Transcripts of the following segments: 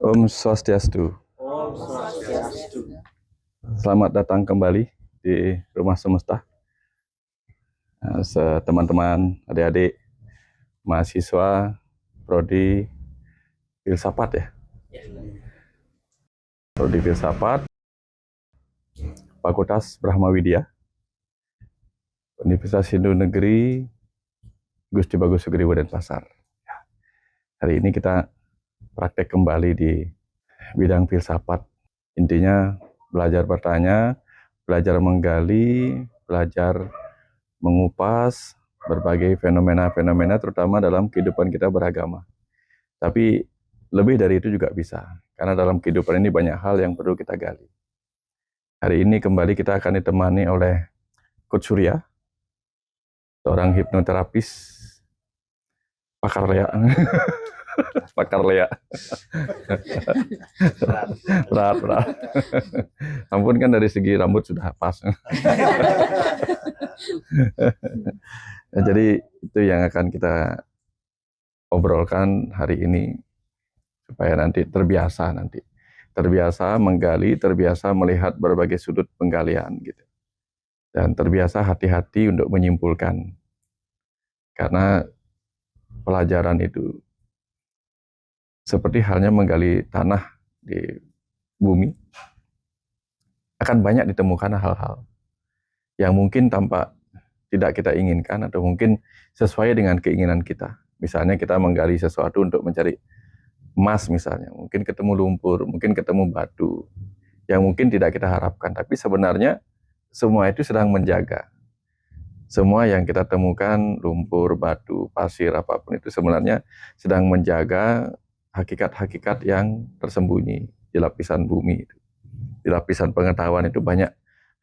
Om Swastiastu. Om Swastiastu. Selamat datang kembali di Rumah Semesta. Teman-teman, adik-adik, mahasiswa, prodi filsafat ya. Prodi filsafat, Fakultas Brahma Widya, Universitas Hindu Negeri Gusti Bagus Sugriwo Denpasar. Hari ini kita praktek kembali di bidang filsafat. Intinya belajar bertanya, belajar menggali, belajar mengupas berbagai fenomena-fenomena terutama dalam kehidupan kita beragama. Tapi lebih dari itu juga bisa, karena dalam kehidupan ini banyak hal yang perlu kita gali. Hari ini kembali kita akan ditemani oleh Coach Surya, seorang hipnoterapis pakar lea. Pakar lea. Berat. Ampun, kan dari segi rambut sudah pas. Nah, jadi itu yang akan kita obrolkan hari ini supaya nanti terbiasa menggali, terbiasa melihat berbagai sudut penggalian gitu. Dan terbiasa hati-hati untuk menyimpulkan. Karena pelajaran itu seperti halnya menggali tanah di bumi, akan banyak ditemukan hal-hal yang mungkin tidak kita inginkan atau mungkin sesuai dengan keinginan kita. Misalnya kita menggali sesuatu untuk mencari emas misalnya, mungkin ketemu lumpur, mungkin ketemu batu, yang mungkin tidak kita harapkan. Tapi sebenarnya semua itu sedang menjaga. Semua yang kita temukan, lumpur, batu, pasir, apapun itu sebenarnya sedang menjaga hakikat-hakikat yang tersembunyi di lapisan bumi itu. Di lapisan pengetahuan itu banyak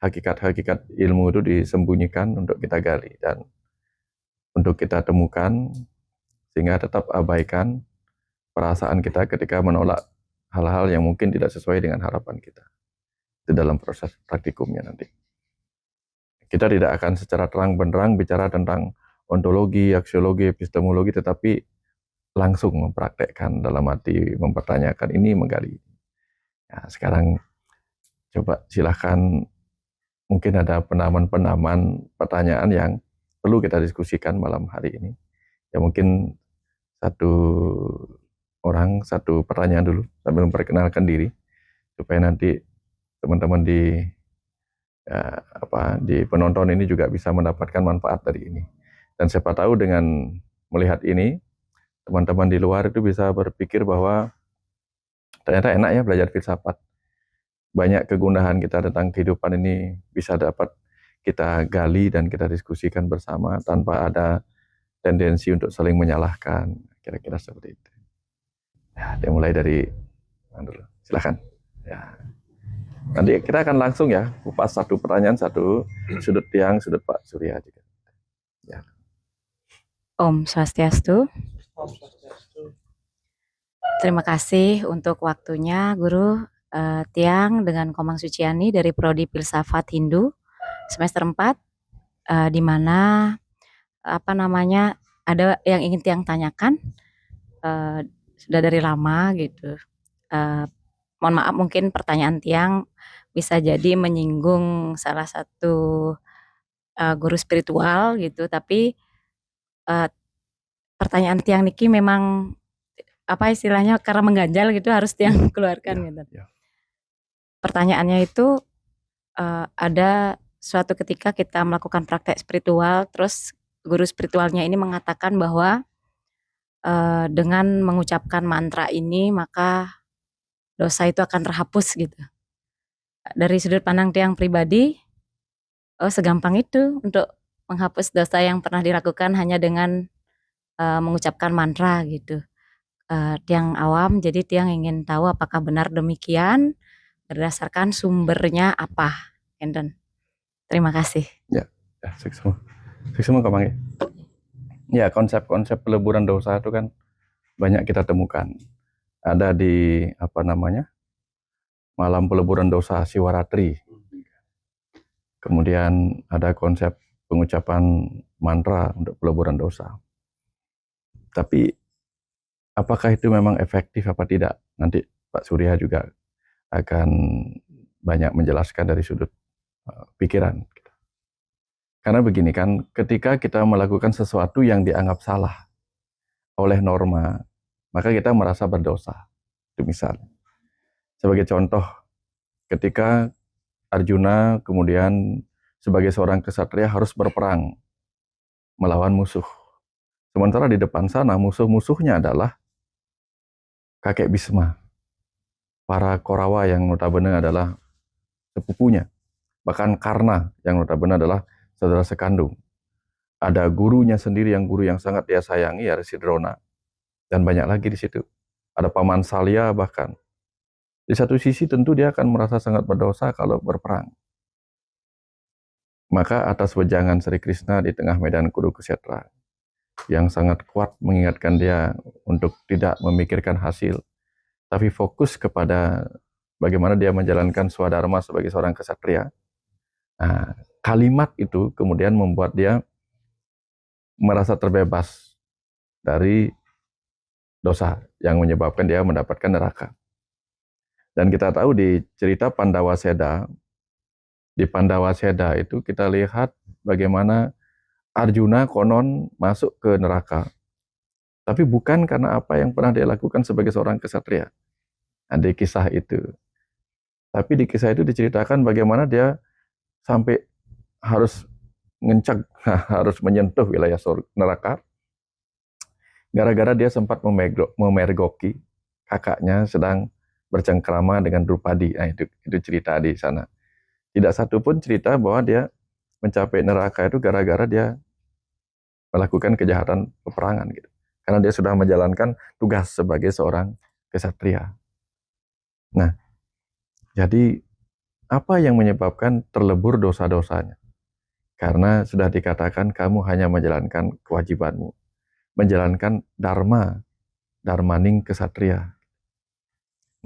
hakikat-hakikat ilmu itu disembunyikan untuk kita gali dan untuk kita temukan, sehingga tetap abaikan perasaan kita ketika menolak hal-hal yang mungkin tidak sesuai dengan harapan kita. Itu dalam proses praktikumnya nanti. Kita tidak akan secara terang benderang bicara tentang ontologi, aksiologi, epistemologi, tetapi langsung mempraktekkan dalam arti mempertanyakan ini, menggali. Nah, sekarang coba silahkan, mungkin ada penaman-penaman pertanyaan yang perlu kita diskusikan malam hari ini. Ya mungkin satu orang, satu pertanyaan dulu sambil memperkenalkan diri, supaya nanti teman-teman di penonton ini juga bisa mendapatkan manfaat dari ini. Dan siapa tahu dengan melihat ini, teman-teman di luar itu bisa berpikir bahwa ternyata enak ya belajar filsafat. Banyak kegundahan kita tentang kehidupan ini bisa dapat kita gali dan kita diskusikan bersama tanpa ada tendensi untuk saling menyalahkan. Kira-kira seperti itu. Ya, dimulai dari dulu. Silakan. Ya. Nanti kita akan langsung ya kupas satu pertanyaan, satu sudut yang sudut Pak Surya juga. Ya. Om Swastiastu. Om Swastiastu. Terima kasih untuk waktunya Guru Tiang dengan Komang Suciani dari Prodi Filsafat Hindu semester 4, di mana ada yang ingin Tiang tanyakan sudah dari lama gitu. Mohon maaf, mungkin pertanyaan Tiang bisa jadi menyinggung salah satu guru spiritual gitu, tapi pertanyaan Tiang niki memang apa istilahnya karena mengganjal gitu, harus Tiang keluarkan gitu. Pertanyaannya itu ada suatu ketika kita melakukan praktek spiritual, terus guru spiritualnya ini mengatakan bahwa dengan mengucapkan mantra ini maka dosa itu akan terhapus gitu. Dari sudut pandang Tiang pribadi, segampang itu untuk menghapus dosa yang pernah dilakukan hanya dengan mengucapkan mantra gitu. Tiang awam, jadi Tiang ingin tahu apakah benar demikian, berdasarkan sumbernya apa, Enten. Terima kasih. Ya, semua Komang ya. Ya, konsep-konsep peleburan dosa itu kan banyak kita temukan. Ada di malam peleburan dosa Siwaratri. Kemudian ada konsep pengucapan mantra untuk peleburan dosa. Tapi apakah itu memang efektif apa tidak? Nanti Pak Surya juga akan banyak menjelaskan dari sudut pikiran. Karena begini kan, ketika kita melakukan sesuatu yang dianggap salah oleh norma, maka kita merasa berdosa. Itu misalnya. Sebagai contoh, ketika Arjuna kemudian sebagai seorang kesatria harus berperang melawan musuh. Sementara di depan sana musuh-musuhnya adalah kakek Bisma, para Korawa yang notabene adalah sepupunya, bahkan Karna yang notabene adalah saudara sekandung. Ada gurunya sendiri yang guru yang sangat dia sayangi, ya Drona, dan banyak lagi di situ. Ada Paman Salya bahkan. Di satu sisi tentu dia akan merasa sangat berdosa kalau berperang. Maka atas wejangan Sri Krishna di tengah medan Kurukshetra yang sangat kuat mengingatkan dia untuk tidak memikirkan hasil, tapi fokus kepada bagaimana dia menjalankan swadharma sebagai seorang kesatria. Nah, kalimat itu kemudian membuat dia merasa terbebas dari dosa yang menyebabkan dia mendapatkan neraka. Dan kita tahu di cerita Pandawaseda, di Pandawaseda itu kita lihat bagaimana Arjuna konon masuk ke neraka. Tapi bukan karena apa yang pernah dia lakukan sebagai seorang kesatria. Nah, di kisah itu. Tapi di kisah itu diceritakan bagaimana dia sampai harus ngencak, harus menyentuh wilayah neraka. Gara-gara dia sempat memergoki kakaknya sedang bercengkrama dengan Drupadi. Nah, itu cerita di sana. Tidak satu pun cerita bahwa dia mencapai neraka itu gara-gara dia melakukan kejahatan peperangan gitu. Karena dia sudah menjalankan tugas sebagai seorang kesatria. Nah, jadi apa yang menyebabkan terlebur dosa-dosanya? Karena sudah dikatakan kamu hanya menjalankan kewajibanmu, menjalankan dharma, dharmaning kesatria.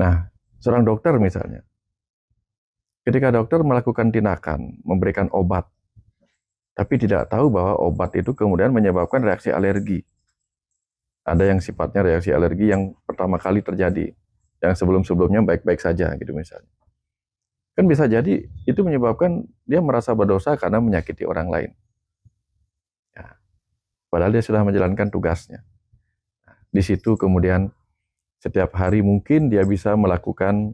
Nah, seorang dokter misalnya, ketika dokter melakukan tindakan, memberikan obat, tapi tidak tahu bahwa obat itu kemudian menyebabkan reaksi alergi. Ada yang sifatnya reaksi alergi yang pertama kali terjadi, yang sebelum-sebelumnya baik-baik saja gitu misalnya. Kan bisa jadi itu menyebabkan dia merasa berdosa karena menyakiti orang lain. Ya, padahal dia sudah menjalankan tugasnya. Nah, di situ kemudian setiap hari mungkin dia bisa melakukan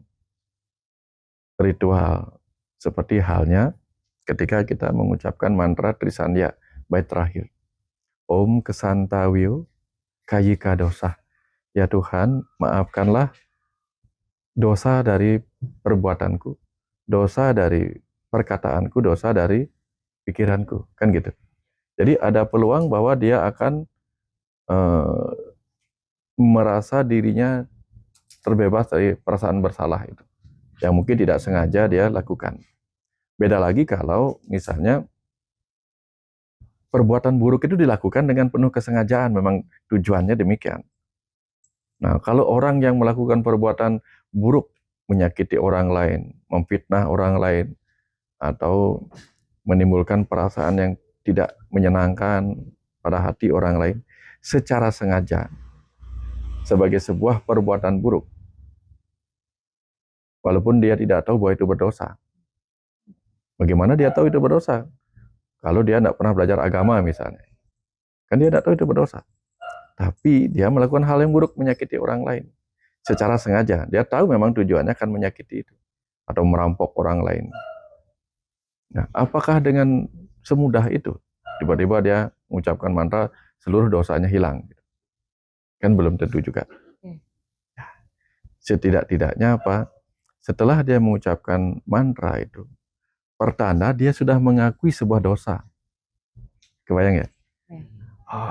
ritual seperti halnya ketika kita mengucapkan mantra Trisandya bait terakhir. Om Kesantawio Kayika dosa. Ya Tuhan, maafkanlah dosa dari perbuatanku, dosa dari perkataanku, dosa dari pikiranku, kan gitu. Jadi ada peluang bahwa dia akan merasa dirinya terbebas dari perasaan bersalah itu, yang mungkin tidak sengaja dia lakukan. Beda lagi kalau misalnya perbuatan buruk itu dilakukan dengan penuh kesengajaan, memang tujuannya demikian. Nah, kalau orang yang melakukan perbuatan buruk, menyakiti orang lain, memfitnah orang lain, atau menimbulkan perasaan yang tidak menyenangkan pada hati orang lain, secara sengaja, sebagai sebuah perbuatan buruk, walaupun dia tidak tahu bahwa itu berdosa. Bagaimana dia tahu itu berdosa? Kalau dia tidak pernah belajar agama misalnya, kan dia tidak tahu itu berdosa. Tapi dia melakukan hal yang buruk, menyakiti orang lain secara sengaja. Dia tahu memang tujuannya akan menyakiti itu atau merampok orang lain. Nah, apakah dengan semudah itu tiba-tiba dia mengucapkan mantra seluruh dosanya hilang? Kan belum tentu juga. Setidak-tidaknya apa? Setelah dia mengucapkan mantra itu, pertanda dia sudah mengakui sebuah dosa. Kebayang ya?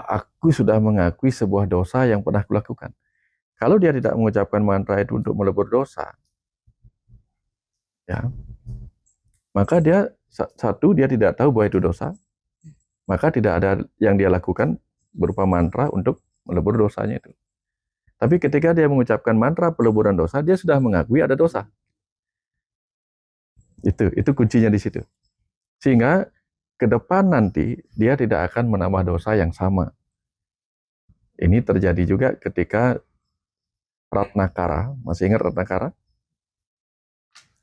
Aku sudah mengakui sebuah dosa yang pernah kulakukan. Kalau dia tidak mengucapkan mantra itu untuk melebur dosa, ya, maka dia satu, dia tidak tahu bahwa itu dosa, maka tidak ada yang dia lakukan berupa mantra untuk melebur dosanya itu. Tapi ketika dia mengucapkan mantra peleburan dosa, dia sudah mengakui ada dosa. Itu kuncinya di situ. Sehingga ke depan nanti dia tidak akan menambah dosa yang sama. Ini terjadi juga ketika Ratnakara, masih ingat Ratnakara?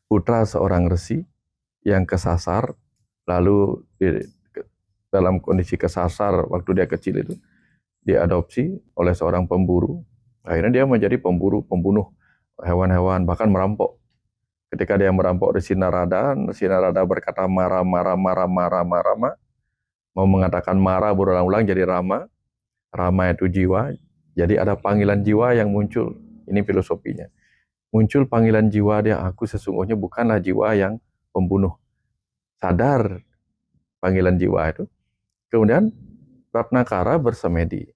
Putra seorang resi yang kesasar, lalu dalam kondisi kesasar waktu dia kecil itu diadopsi oleh seorang pemburu. Akhirnya dia menjadi pembunuh hewan-hewan, bahkan merampok. Ketika dia merampok Resi Narada berkata marah, mau mengatakan marah berulang-ulang jadi Rama. Rama itu jiwa, jadi ada panggilan jiwa yang muncul. Ini filosofinya. Muncul panggilan jiwa dia, aku sesungguhnya bukanlah jiwa yang pembunuh. Sadar panggilan jiwa itu. Kemudian Ratnakara bersemedi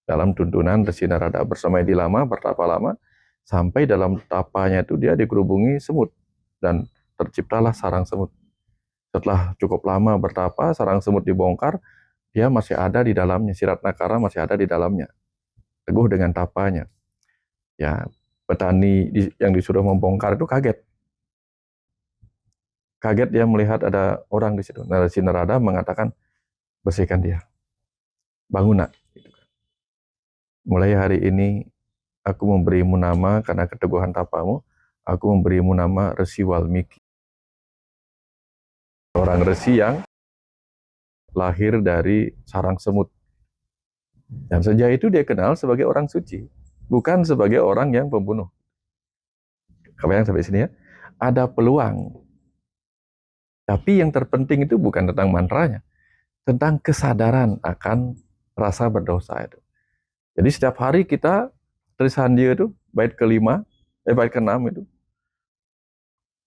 dalam tuntunan Resi Narada, bersemedi lama, bertapa lama, sampai dalam tapanya itu dia digerubungi semut dan terciptalah sarang semut. Setelah cukup lama bertapa, sarang semut dibongkar, dia masih ada di dalamnya, si Ratnakara masih ada di dalamnya, teguh dengan tapanya. Ya, petani yang disuruh membongkar itu kaget. Kaget dia melihat ada orang di situ. Resi Narada mengatakan, bersihkan dia, bangun nak. Mulai hari ini aku memberimu nama karena keteguhan tapamu, aku memberimu nama Resi Walmiki. Orang resi yang lahir dari sarang semut. Dan sejak itu dia kenal sebagai orang suci, bukan sebagai orang yang pembunuh. Kebayang sampai sini ya? Ada peluang. Tapi yang terpenting itu bukan tentang mantranya, tentang kesadaran akan rasa berdosa itu. Jadi setiap hari kita Trisandia itu, bait ke-6 itu,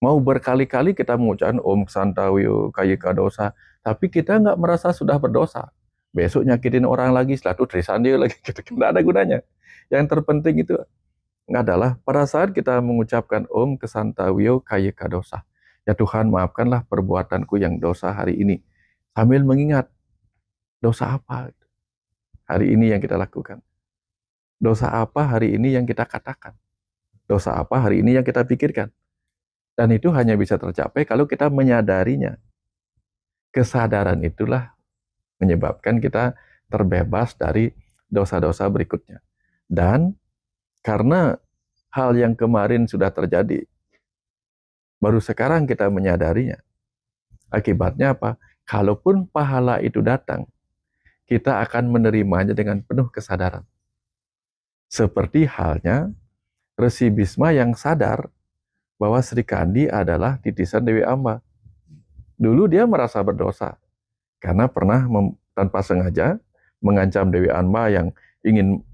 mau berkali-kali kita mengucapkan Om Santawiyo Kayika Dosa, tapi kita nggak merasa sudah berdosa. Besok nyakitin orang lagi, setelah itu Trisandia lagi, gitu. Nggak ada gunanya. Yang terpenting itu adalah pada saat kita mengucapkan Om Kesantawiyo Kayika Dosa. Ya Tuhan, maafkanlah perbuatanku yang dosa hari ini. Sambil mengingat, dosa apa hari ini yang kita lakukan? Dosa apa hari ini yang kita katakan? Dosa apa hari ini yang kita pikirkan? Dan itu hanya bisa tercapai kalau kita menyadarinya. Kesadaran itulah menyebabkan kita terbebas dari dosa-dosa berikutnya. Dan karena hal yang kemarin sudah terjadi, baru sekarang kita menyadarinya. Akibatnya apa? Kalaupun pahala itu datang, kita akan menerimanya dengan penuh kesadaran. Seperti halnya Resi Bisma yang sadar bahwa Sri Kandi adalah titisan Dewi Amba. Dulu dia merasa berdosa karena pernah tanpa sengaja mengancam Dewi Amba yang ingin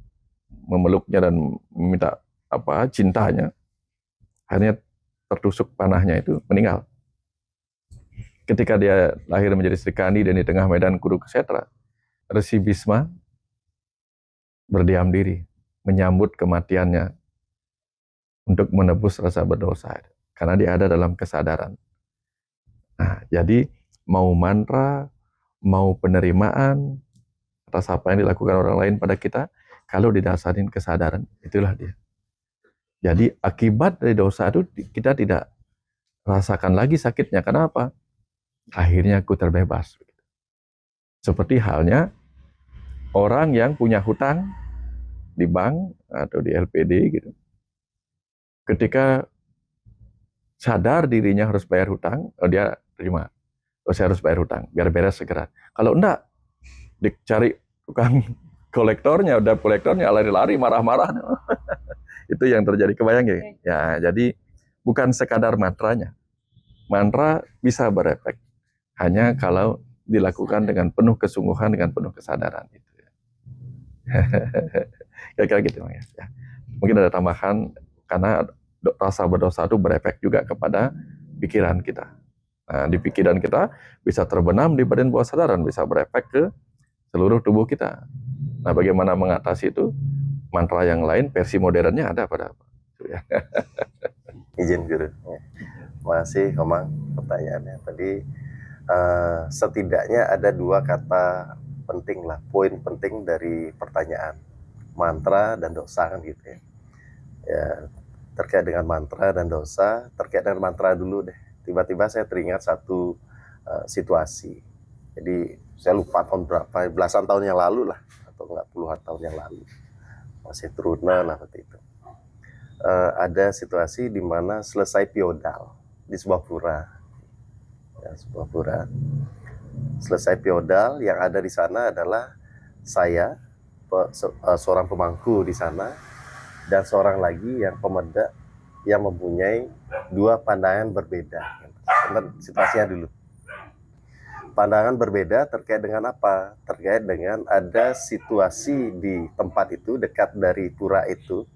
memeluknya dan meminta cintanya. Akhirnya tertusuk panahnya itu meninggal. Ketika dia lahir menjadi Sri Kandi dan di tengah medan Kurukshetra, Resi Bisma berdiam diri menyambut kematiannya untuk menebus rasa berdosa karena dia ada dalam kesadaran. Nah, jadi mau mantra, mau penerimaan atas apa yang dilakukan orang lain pada kita, kalau didasarin kesadaran, itulah dia. Jadi akibat dari dosa itu kita tidak rasakan lagi sakitnya. Kenapa? Akhirnya aku terbebas. Seperti halnya orang yang punya hutang di bank atau di LPD gitu. Ketika sadar dirinya harus bayar hutang, dia terima. Saya harus bayar hutang, biar beres segera. Kalau enggak, dicari tukang kolektornya, udah kolektornya lari-lari, marah-marah. Itu yang terjadi, kebayang ya? Ya, jadi bukan sekadar mantranya. Mantra bisa berefek hanya kalau dilakukan dengan penuh kesungguhan, dengan penuh kesadaran. Gitu. Kira-kira gitu ya. Mungkin ada tambahan, karena rasa berdosa itu berefek juga kepada pikiran kita. Nah, di pikiran kita bisa terbenam di badan bawah sadaran, bisa berefek ke seluruh tubuh kita. Nah, bagaimana mengatasi itu? Mantra yang lain, versi modernnya ada pada apa? Ya. Izin Guru. Masih Komang pertanyaannya tadi, setidaknya ada 2 kata penting lah, poin penting dari pertanyaan, mantra dan dosa kan gitu ya. Ya, terkait dengan mantra dan dosa, terkait dengan mantra dulu deh. Tiba-tiba saya teringat satu situasi. Jadi saya lupa tahun berapa, belasan tahun yang lalu lah, atau enggak puluhan tahun yang lalu. Masih teruna lah seperti itu. ada situasi di mana selesai piodal di sebuah pura, ya, sebuah pura. Selesai piodal, yang ada di sana adalah saya, seorang pemangku di sana, dan seorang lagi yang pemeda yang mempunyai dua pandangan berbeda. Situasinya dulu. Pandangan berbeda terkait dengan apa? Terkait dengan ada situasi di tempat itu, dekat dari pura itu,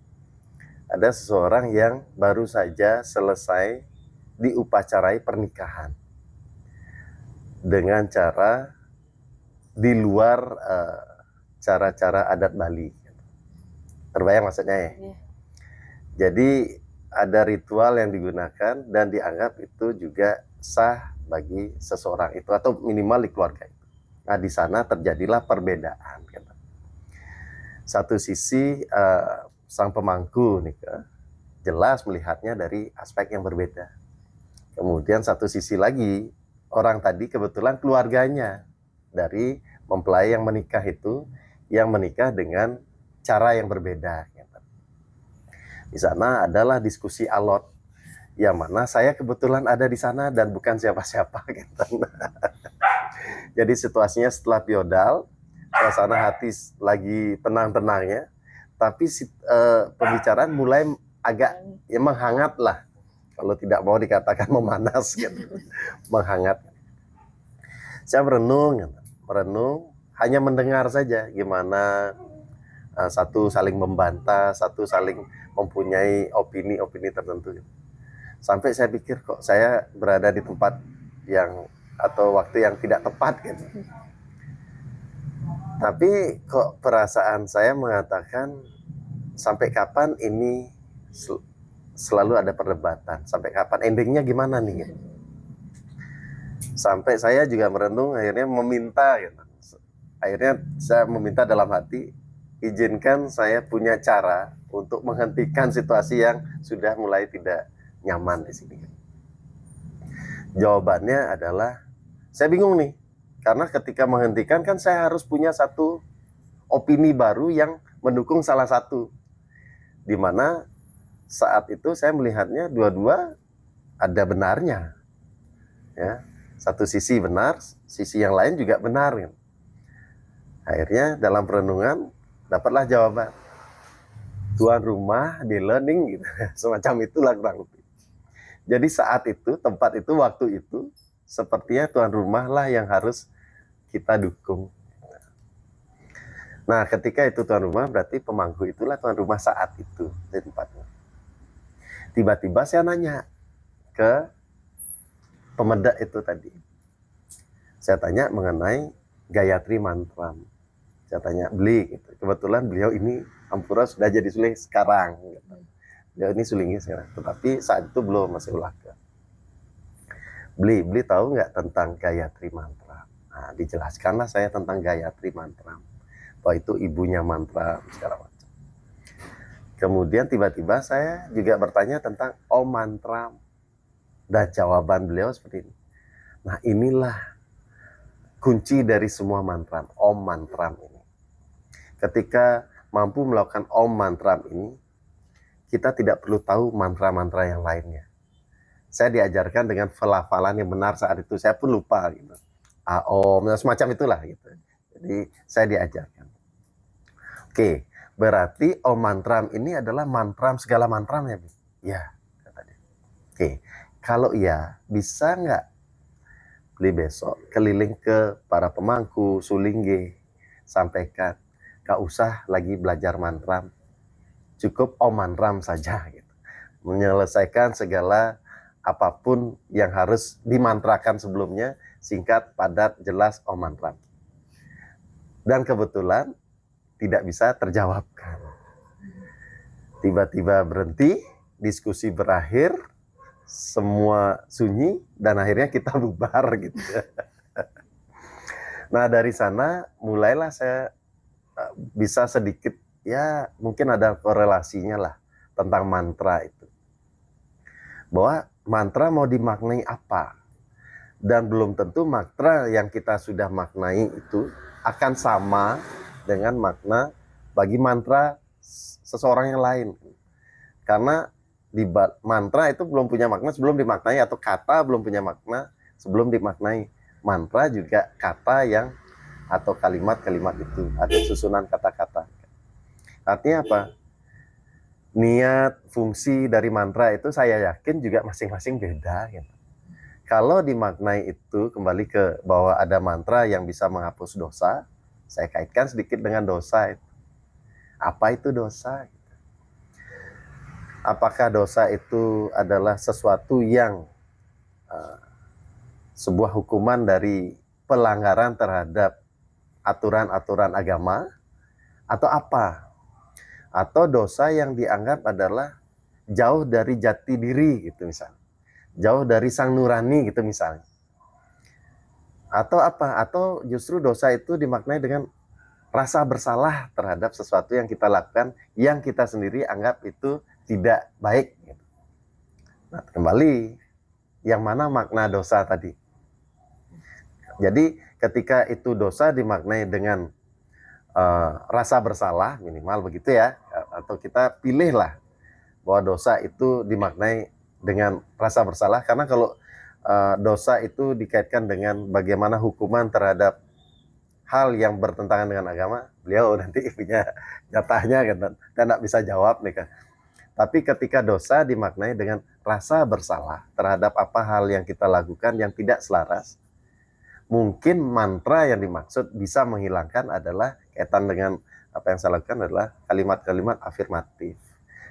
ada seseorang yang baru saja selesai diupacarai pernikahan dengan cara di luar cara-cara adat Bali. Terbayang maksudnya ya? Iya. Jadi ada ritual yang digunakan dan dianggap itu juga sah bagi seseorang itu atau minimal di keluarga itu. Nah, di sana terjadilah perbedaan. Satu sisi sang pemangku nih, jelas melihatnya dari aspek yang berbeda. Kemudian satu sisi lagi, orang tadi kebetulan keluarganya dari mempelai yang menikah itu, yang menikah dengan cara yang berbeda. Di sana adalah diskusi alot, yang mana saya kebetulan ada di sana dan bukan siapa-siapa. Jadi situasinya setelah piodal, suasana hati lagi tenang-tenangnya, tapi pembicaraan mulai agak ya menghangat lah, kalau tidak mau dikatakan memanas gitu. Menghangat. Saya merenung, hanya mendengar saja gimana satu saling membantah, satu saling mempunyai opini-opini tertentu. Sampai saya pikir kok saya berada di tempat yang atau waktu yang tidak tepat gitu. Tapi kok perasaan saya mengatakan sampai kapan ini selalu ada perdebatan, sampai kapan endingnya gimana nih gitu. Sampai saya juga merenung, akhirnya meminta gitu. Akhirnya saya meminta dalam hati, izinkan saya punya cara untuk menghentikan situasi yang sudah mulai tidak nyaman di sini. Jawabannya adalah, saya bingung nih, karena ketika menghentikan kan saya harus punya satu opini baru yang mendukung salah satu, di mana saat itu saya melihatnya dua-dua ada benarnya, ya, satu sisi benar, sisi yang lain juga benar. Akhirnya dalam perenungan dapatlah jawaban, tuan rumah di learning gitu. Semacam itulah kurang lebih. Jadi saat itu, tempat itu, waktu itu, sepertinya tuan rumah lah yang harus kita dukung. Nah, ketika itu tuan rumah, berarti pemangku itulah tuan rumah saat itu di tempatnya. Tiba-tiba saya nanya ke pemeda itu tadi. Saya tanya mengenai Gayatri Mantram. Saya tanya, beli gitu. Kebetulan beliau ini Ampura sudah jadi suling sekarang gitu. Beliau ini sulingnya sekarang, tetapi saat itu belum, masih ulaka. Beli tahu nggak tentang Gayatri Mantra? Nah, dijelaskanlah saya tentang Gayatri Mantra, bahwa itu ibunya mantra segala macam. Kemudian tiba-tiba saya juga bertanya tentang Om Mantra, dan jawaban beliau seperti ini. Nah, inilah kunci dari semua mantra, Om Mantram ini. Ketika mampu melakukan Om Mantram ini, kita tidak perlu tahu mantra-mantra yang lainnya. Saya diajarkan dengan pelafalan yang benar saat itu. Saya pun lupa gitu. Om, semacam itulah gitu. Jadi saya diajarkan. Oke, berarti Om Mantram ini adalah mantram segala mantram ya, Bu? Ya, kata dia. Oke, kalau iya, bisa nggak beli besok keliling ke para pemangku, sulingge, sampaikan, gak usah lagi belajar mantram, cukup Om Mantram saja gitu. Menyelesaikan segala apapun yang harus dimantrakan sebelumnya, singkat, padat, jelas, Om Mantram. Dan kebetulan tidak bisa terjawabkan. Tiba-tiba berhenti, diskusi berakhir, semua sunyi, dan akhirnya kita bubar gitu. Nah, dari sana mulailah saya bisa sedikit, ya mungkin ada korelasinya lah tentang mantra itu. Bahwa mantra mau dimaknai apa, dan belum tentu mantra yang kita sudah maknai itu akan sama dengan makna bagi mantra seseorang yang lain. Karena mantra itu belum punya makna sebelum dimaknai, atau kata belum punya makna sebelum dimaknai. Mantra juga kata yang atau kalimat-kalimat itu, ada susunan kata-kata. Artinya apa? Niat, fungsi dari mantra itu saya yakin juga masing-masing beda gitu. Kalau dimaknai itu kembali ke bahwa ada mantra yang bisa menghapus dosa, saya kaitkan sedikit dengan dosa. Apa itu dosa? Apakah dosa itu adalah sesuatu yang sebuah hukuman dari pelanggaran terhadap aturan-aturan agama, atau apa? Atau dosa yang dianggap adalah jauh dari jati diri gitu misalnya, jauh dari sang nurani gitu misalnya, atau apa? Atau justru dosa itu dimaknai dengan rasa bersalah terhadap sesuatu yang kita lakukan yang kita sendiri anggap itu tidak baik gitu. Nah, kembali yang mana makna dosa tadi? Jadi ketika itu dosa dimaknai dengan rasa bersalah minimal begitu ya, atau kita pilihlah bahwa dosa itu dimaknai dengan rasa bersalah, karena kalau dosa itu dikaitkan dengan bagaimana hukuman terhadap hal yang bertentangan dengan agama, beliau nanti punya jatahnya kan, dan tidak bisa jawab nih kan. Tapi ketika dosa dimaknai dengan rasa bersalah terhadap apa hal yang kita lakukan yang tidak selaras, mungkin mantra yang dimaksud bisa menghilangkan adalah kaitan dengan apa yang saya lakukan adalah kalimat-kalimat afirmatif,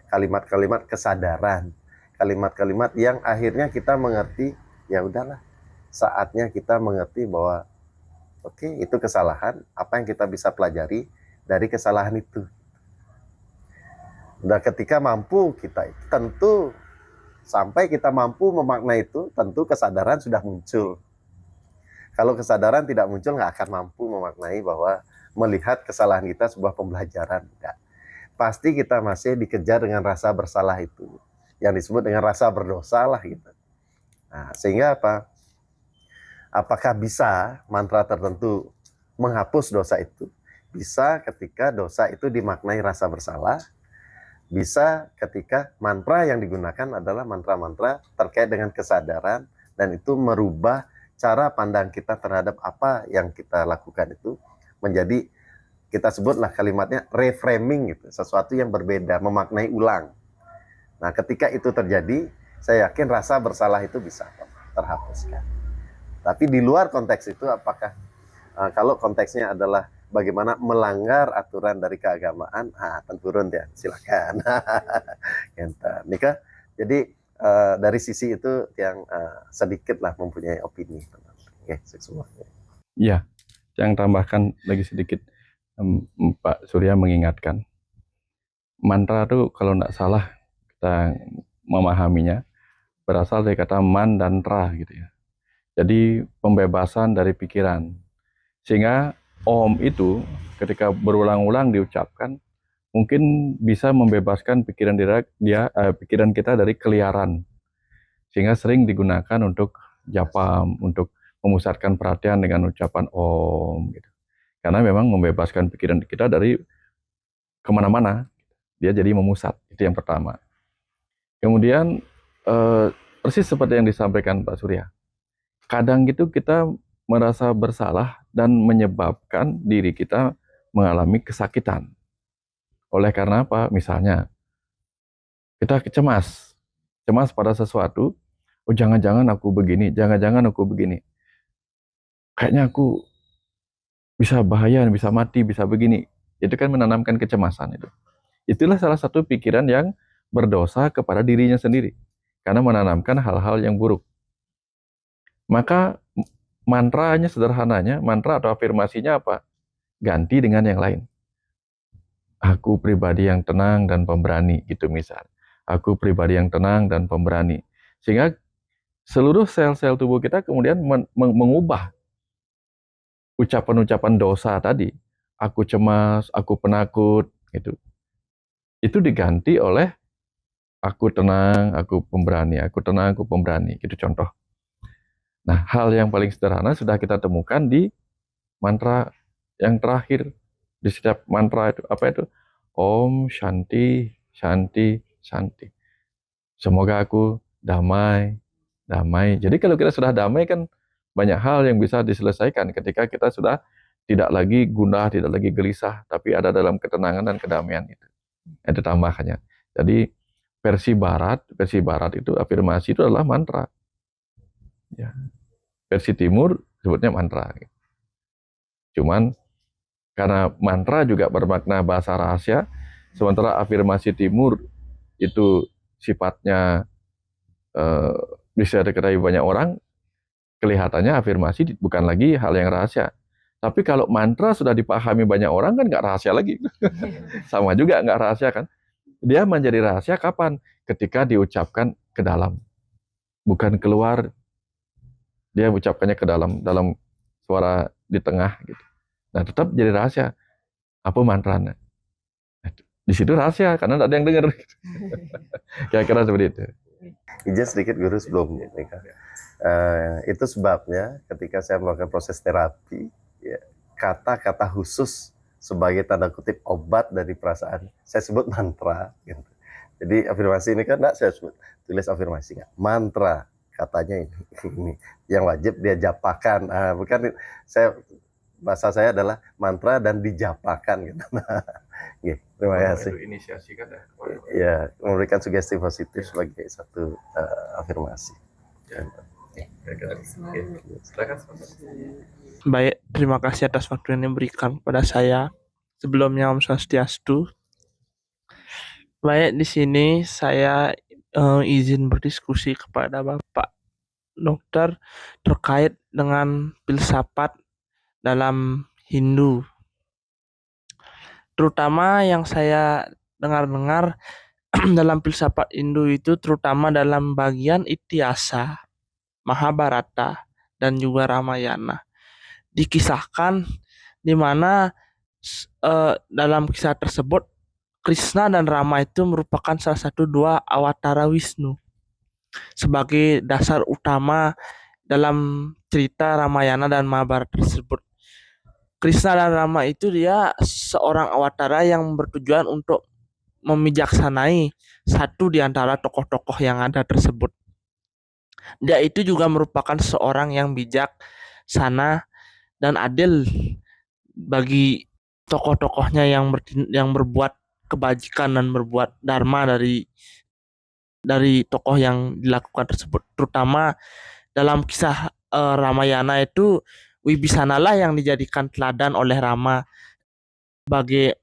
kalimat-kalimat kesadaran, kalimat-kalimat yang akhirnya kita mengerti, ya udahlah, saatnya kita mengerti bahwa oke, itu kesalahan, apa yang kita bisa pelajari dari kesalahan itu. Dan ketika mampu kita, tentu sampai kita mampu memaknai itu, tentu kesadaran sudah muncul. Kalau kesadaran tidak muncul, nggak akan mampu memaknai bahwa melihat kesalahan kita sebuah pembelajaran. Enggak. Pasti kita masih dikejar dengan rasa bersalah itu, yang disebut dengan rasa berdosa lah gitu. Nah, sehingga apa? Apakah bisa mantra tertentu menghapus dosa itu? Bisa ketika dosa itu dimaknai rasa bersalah. Bisa ketika mantra yang digunakan adalah mantra-mantra terkait dengan kesadaran, dan itu merubah cara pandang kita terhadap apa yang kita lakukan itu menjadi, kita sebutlah kalimatnya reframing gitu, sesuatu yang berbeda, memaknai ulang. Nah, ketika itu terjadi, saya yakin rasa bersalah itu bisa terhapuskan. Tapi di luar konteks itu, apakah kalau konteksnya adalah bagaimana melanggar aturan dari keagamaan, tentu ya, silakan. Nika, jadi dari sisi itu yang sedikit lah mempunyai opini. Oke, semuanya. Iya, yang tambahkan lagi sedikit, Pak Surya mengingatkan, mantra itu kalau tidak salah kita memahaminya berasal dari kata man dan tra gitu ya. Jadi pembebasan dari pikiran. Sehingga Om itu ketika berulang-ulang diucapkan mungkin bisa membebaskan pikiran pikiran kita dari keliaran. Sehingga sering digunakan untuk japam, untuk memusatkan perhatian dengan ucapan Om gitu. Karena memang membebaskan pikiran kita dari kemana-mana, dia jadi memusat. Itu yang pertama. Kemudian persis seperti yang disampaikan Pak Surya, kadang gitu kita merasa bersalah dan menyebabkan diri kita mengalami kesakitan. Oleh karena apa? Misalnya, kita cemas pada sesuatu, oh jangan-jangan aku begini, jangan-jangan aku begini. Kayaknya aku bisa bahaya, bisa mati, bisa begini. Itu kan menanamkan kecemasan itu. Itulah salah satu pikiran yang berdosa kepada dirinya sendiri. Karena menanamkan hal-hal yang buruk. Maka mantranya sederhananya, mantra atau afirmasinya apa? Ganti dengan yang lain. Aku pribadi yang tenang dan pemberani, gitu misal. Aku pribadi yang tenang dan pemberani. Sehingga seluruh sel-sel tubuh kita kemudian mengubah ucapan-ucapan dosa tadi. Aku cemas, aku penakut, gitu. Itu diganti oleh aku tenang, aku pemberani, aku tenang, aku pemberani, gitu contoh. Nah, hal yang paling sederhana sudah kita temukan di mantra yang terakhir. Di setiap mantra itu, apa itu? Om Shanti, Shanti, Shanti. Semoga aku damai, damai. Jadi kalau kita sudah damai kan banyak hal yang bisa diselesaikan ketika kita sudah tidak lagi gundah, tidak lagi gelisah, tapi ada dalam ketenangan dan kedamaian itu. Itu tambahannya. Jadi versi barat itu afirmasi itu adalah mantra. Ya. Versi timur sebutnya mantra. Cuman karena mantra juga bermakna bahasa rahasia, sementara afirmasi timur itu sifatnya bisa diketahui banyak orang, kelihatannya afirmasi bukan lagi hal yang rahasia. Tapi kalau mantra sudah dipahami banyak orang kan nggak rahasia lagi. Sama juga nggak rahasia kan. Dia menjadi rahasia kapan? Ketika diucapkan ke dalam. Bukan keluar, dia ucapkannya ke dalam suara di tengah gitu. Nah tetap jadi rahasia. Apa mantranya? Di situ rahasia karena tidak ada yang dengar. Kira-kira seperti itu. Izin sedikit guru sebelumnya. Itu sebabnya ketika saya melakukan proses terapi, ya, kata-kata khusus sebagai tanda kutip obat dari perasaan, saya sebut mantra. Gitu. Jadi afirmasi ini kan enggak saya sebut, tulis afirmasi enggak, mantra katanya ini yang wajib dia japakan. Bukan bahasa saya adalah mantra dan dijapakan gitu. Gitu. Terima kasih. Itu inisiasi kan ya? Ya, memberikan sugesti positif sebagai satu afirmasi. Ya. Silakan. Baik, terima kasih atas waktu yang diberikan kepada saya. Sebelumnya Om Swastiastu. Baik, di sini saya izin berdiskusi kepada Bapak Dokter terkait dengan filsafat dalam Hindu. Terutama yang saya dengar-dengar dalam filsafat Hindu itu terutama dalam bagian Ityasa, Mahabharata, dan juga Ramayana. Dikisahkan di mana dalam kisah tersebut Krishna dan Rama itu merupakan salah satu dua awatara Wisnu sebagai dasar utama dalam cerita Ramayana dan Mahabharata tersebut. Krishna dan Rama itu dia seorang awatara yang bertujuan untuk memijaksanai satu di antara tokoh-tokoh yang ada tersebut. Dia itu juga merupakan seorang yang bijak, sana, dan adil bagi tokoh-tokohnya yang berbuat kebajikan dan berbuat dharma dari tokoh yang dilakukan tersebut. Terutama dalam kisah Ramayana itu Wibisana lah yang dijadikan teladan oleh Rama sebagai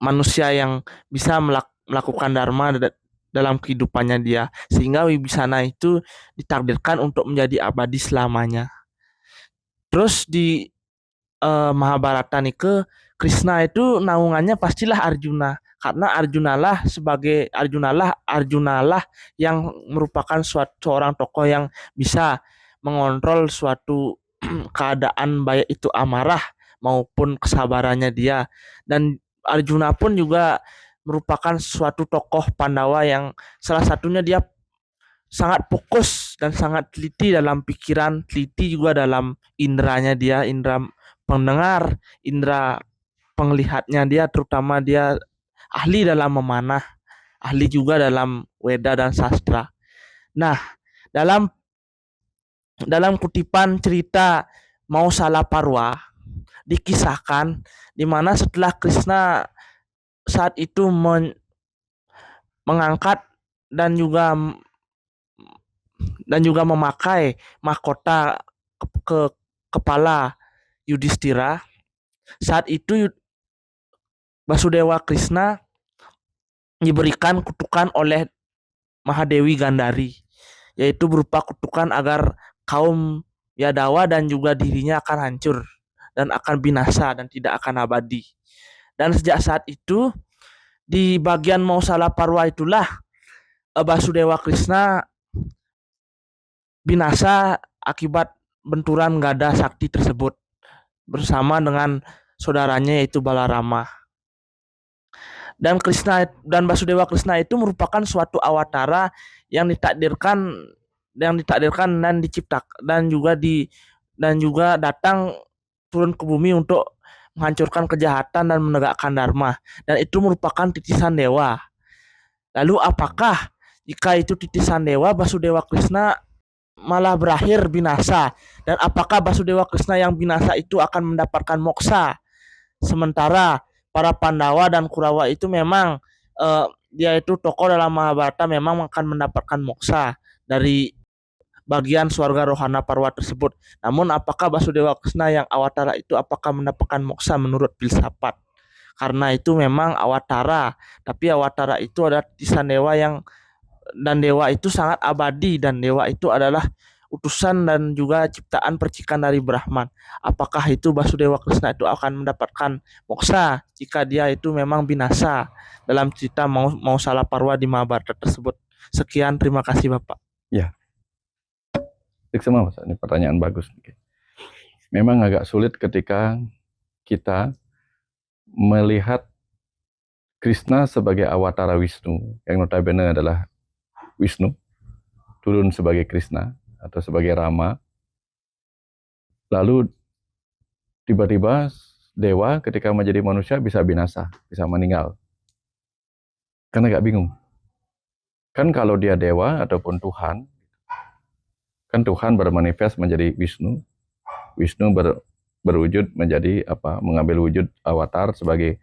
manusia yang bisa melakukan dharma dalam kehidupannya dia, sehingga Wibisana itu ditakdirkan untuk menjadi abadi selamanya. Terus di Mahabharata nih Krishna itu naungannya pastilah Arjuna, karena Arjuna lah yang merupakan seorang tokoh yang bisa mengontrol suatu keadaan baik itu amarah maupun kesabarannya dia. Dan Arjuna pun juga merupakan suatu tokoh Pandawa yang salah satunya dia sangat fokus dan sangat teliti dalam pikiran, teliti juga dalam indranya dia, indra pendengar, indra penglihatnya dia, terutama dia ahli dalam memanah, ahli juga dalam Weda dan sastra. Nah, dalam kutipan cerita Mausala Parwa dikisahkan di mana setelah Krishna saat itu mengangkat dan juga memakai mahkota ke kepala Yudhistira, saat itu Basudewa Krishna diberikan kutukan oleh Mahadewi Gandhari, yaitu berupa kutukan agar kaum Yadawa dan juga dirinya akan hancur dan akan binasa dan tidak akan abadi. Dan sejak saat itu di bagian Mausala Parwa itulah Basudewa Krishna binasa akibat benturan gada sakti tersebut bersama dengan saudaranya yaitu Balarama. Dan Basudewa Krishna itu merupakan suatu awatara yang ditakdirkan dan diciptakan dan juga datang turun ke bumi untuk menghancurkan kejahatan dan menegakkan dharma, dan itu merupakan titisan dewa. Lalu apakah jika itu titisan dewa, Basudewa Krishna malah berakhir binasa? Dan apakah Basudewa Krishna yang binasa itu akan mendapatkan moksa? Sementara para Pandawa dan Kurawa itu memang dia itu tokoh dalam Mahabharata memang akan mendapatkan moksa dari bagian swarga rohana Parwa tersebut. Namun apakah Basudewa Krishna yang awatara itu apakah mendapatkan moksa menurut filsafat? Karena itu memang awatara, tapi awatara itu adalah titisan dewa yang dan dewa itu sangat abadi dan dewa itu adalah utusan dan juga ciptaan percikan dari Brahman. Apakah itu Basudewa Krishna itu akan mendapatkan moksa jika dia itu memang binasa dalam cerita mau salah Parwa di Mahabharata tersebut? Sekian, terima kasih Bapak. Ya, itu semua Mas. Ini pertanyaan bagus. Memang agak sulit ketika kita melihat Krishna sebagai awatara Wisnu, yang notabene adalah Wisnu, turun sebagai Krishna atau sebagai Rama, lalu tiba-tiba dewa ketika menjadi manusia bisa binasa, bisa meninggal. Kan agak bingung. Kan kalau dia dewa ataupun Tuhan, kan Tuhan bermanifest menjadi Wisnu, Wisnu berwujud menjadi mengambil wujud awatar sebagai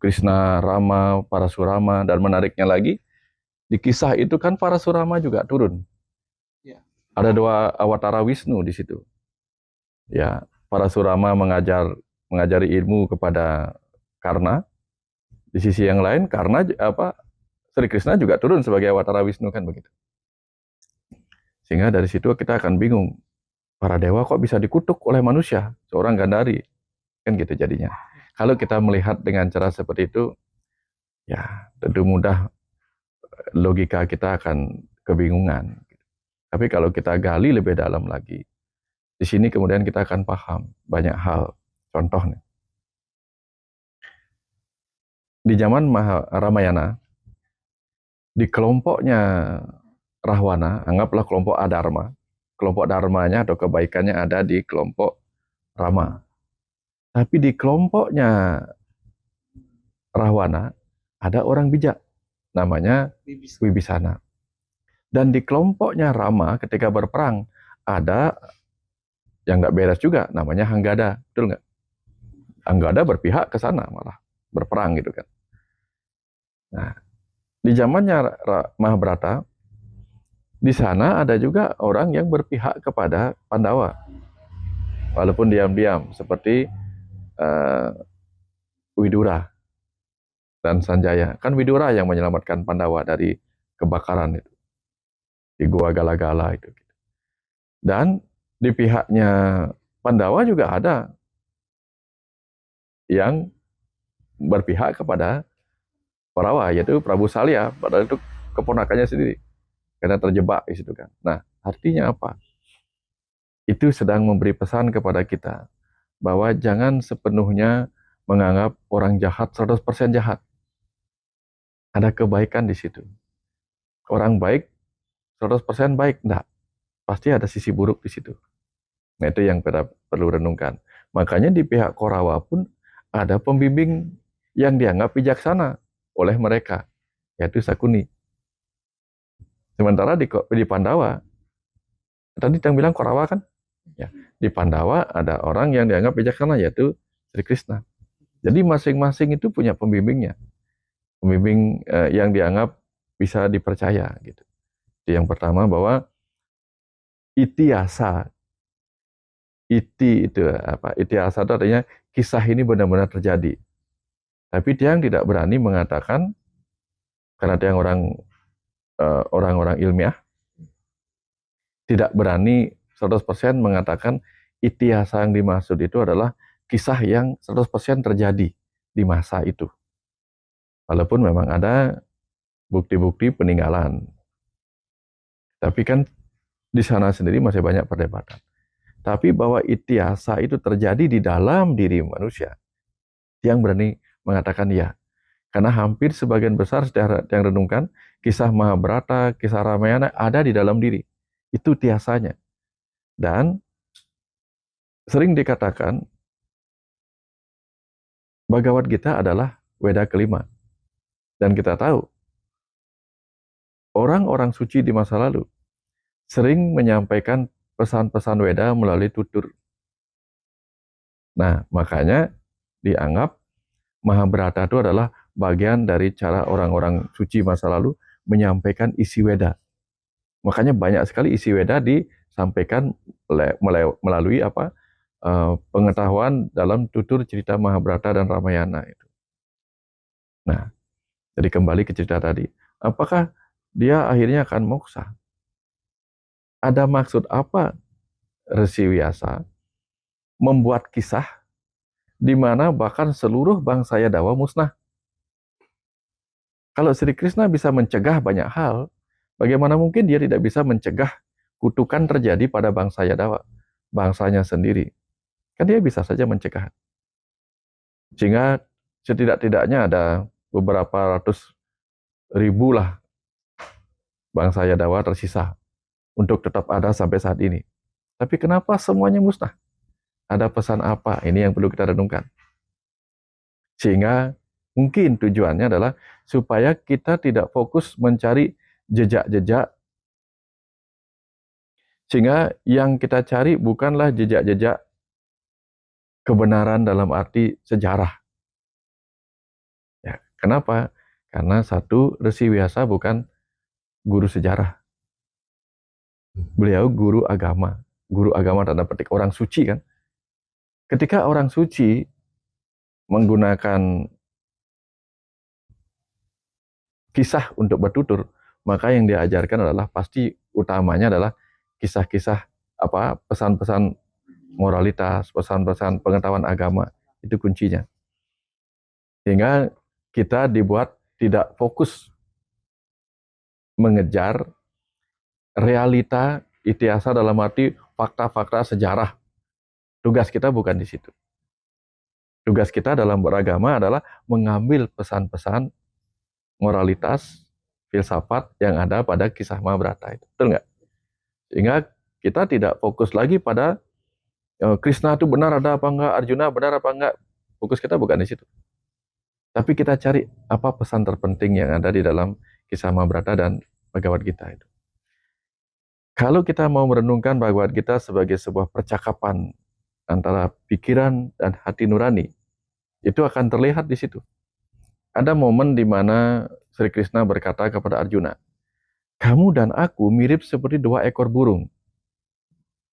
Krishna, Rama, Parasurama, dan menariknya lagi di kisah itu kan Parasurama juga turun. Ya. Ada 2 awatara Wisnu di situ. Ya, Parasurama mengajari ilmu kepada Karna. Di sisi yang lain Karna Sri Krishna juga turun sebagai awatara Wisnu kan begitu. Sehingga dari situ kita akan bingung. Para dewa kok bisa dikutuk oleh manusia, seorang Gandhari. Kan gitu jadinya. Kalau kita melihat dengan cara seperti itu, ya tentu mudah logika kita akan kebingungan. Tapi kalau kita gali lebih dalam lagi, di sini kemudian kita akan paham banyak hal. Contohnya, di zaman Ramayana, di kelompoknya Rahwana, anggaplah kelompok Adharma, kelompok dharmanya atau kebaikannya ada di kelompok Rama. Tapi di kelompoknya Rahwana ada orang bijak, namanya Wibisana. Dan di kelompoknya Rama ketika berperang ada yang nggak beres juga, namanya Hanggada, betul nggak? Hanggada berpihak ke sana malah berperang gitu kan. Nah, di zamannya Mahabharata, di sana ada juga orang yang berpihak kepada Pandawa, walaupun diam-diam, seperti Widura dan Sanjaya. Kan Widura yang menyelamatkan Pandawa dari kebakaran itu di Gua Gala-Gala itu. Dan di pihaknya Pandawa juga ada yang berpihak kepada Korawa, yaitu Prabu Salya, padahal itu keponakannya sendiri, karena terjebak di situ kan. Nah, artinya apa? Itu sedang memberi pesan kepada kita bahwa jangan sepenuhnya menganggap orang jahat 100% jahat. Ada kebaikan di situ. Orang baik 100% baik, enggak. Pasti ada sisi buruk di situ. Nah, itu yang kita perlu renungkan. Makanya di pihak Korawa pun ada pembimbing yang dianggap bijaksana oleh mereka, yaitu Sakuni. Sementara di Pandawa, tadi yang bilang Korawa kan? Ya, di Pandawa ada orang yang dianggap bijaksana, yaitu Sri Krishna. Jadi masing-masing itu punya pembimbingnya. Pembimbing yang dianggap bisa dipercaya gitu. Yang pertama bahwa itiasa, itu apa? Itiasa itu artinya kisah ini benar-benar terjadi. Tapi dia yang tidak berani mengatakan, karena dia orang-orang ilmiah tidak berani 100% mengatakan itiasa yang dimaksud itu adalah kisah yang 100% terjadi di masa itu. Walaupun memang ada bukti-bukti peninggalan. Tapi kan di sana sendiri masih banyak perdebatan. Tapi bahwa itiasa itu terjadi di dalam diri manusia, yang berani mengatakan ya. Karena hampir sebagian besar yang renungkan, kisah Mahabharata, kisah Ramayana ada di dalam diri. Itu tiasanya. Dan sering dikatakan, Bhagavad Gita adalah Weda kelima. Dan kita tahu, orang-orang suci di masa lalu sering menyampaikan pesan-pesan Weda melalui tutur. Nah, makanya dianggap Mahabharata itu adalah bagian dari cara orang-orang suci masa lalu menyampaikan isi Weda. Makanya banyak sekali isi Weda disampaikan melalui pengetahuan dalam tutur cerita Mahabharata dan Ramayana itu. Nah, jadi kembali ke cerita tadi, apakah dia akhirnya akan moksa? Ada maksud apa Resi Vyasa membuat kisah di mana bahkan seluruh bangsa Yadawa musnah? Kalau Sri Krishna bisa mencegah banyak hal, bagaimana mungkin dia tidak bisa mencegah kutukan terjadi pada bangsa Yadawa, bangsanya sendiri? Kan dia bisa saja mencegah. Sehingga setidak-tidaknya ada beberapa ratus ribu lah bangsa Yadawa tersisa untuk tetap ada sampai saat ini. Tapi kenapa semuanya musnah? Ada pesan apa? Ini yang perlu kita renungkan. Sehingga mungkin tujuannya adalah supaya kita tidak fokus mencari jejak-jejak, sehingga yang kita cari bukanlah jejak-jejak kebenaran dalam arti sejarah. Ya, kenapa? Karena satu, Resi Vyasa bukan guru sejarah. Beliau guru agama tanda petik, orang suci kan. Ketika orang suci menggunakan kisah untuk bertutur, maka yang diajarkan adalah pasti utamanya adalah kisah-kisah pesan-pesan moralitas, pesan-pesan pengetahuan agama, itu kuncinya. Sehingga kita dibuat tidak fokus mengejar realita itiasa dalam arti fakta-fakta sejarah. Tugas kita bukan di situ. Tugas kita dalam beragama adalah mengambil pesan-pesan moralitas, filsafat yang ada pada kisah Mahabharata itu. Betul nggak? Sehingga kita tidak fokus lagi pada Krishna itu benar ada apa enggak, Arjuna benar apa enggak. Fokus kita bukan di situ. Tapi kita cari apa pesan terpenting yang ada di dalam kisah Mahabharata dan Bhagavad Gita itu. Kalau kita mau merenungkan Bhagavad Gita sebagai sebuah percakapan antara pikiran dan hati nurani, itu akan terlihat di situ. Ada momen di mana Sri Krishna berkata kepada Arjuna, kamu dan aku mirip seperti dua ekor burung.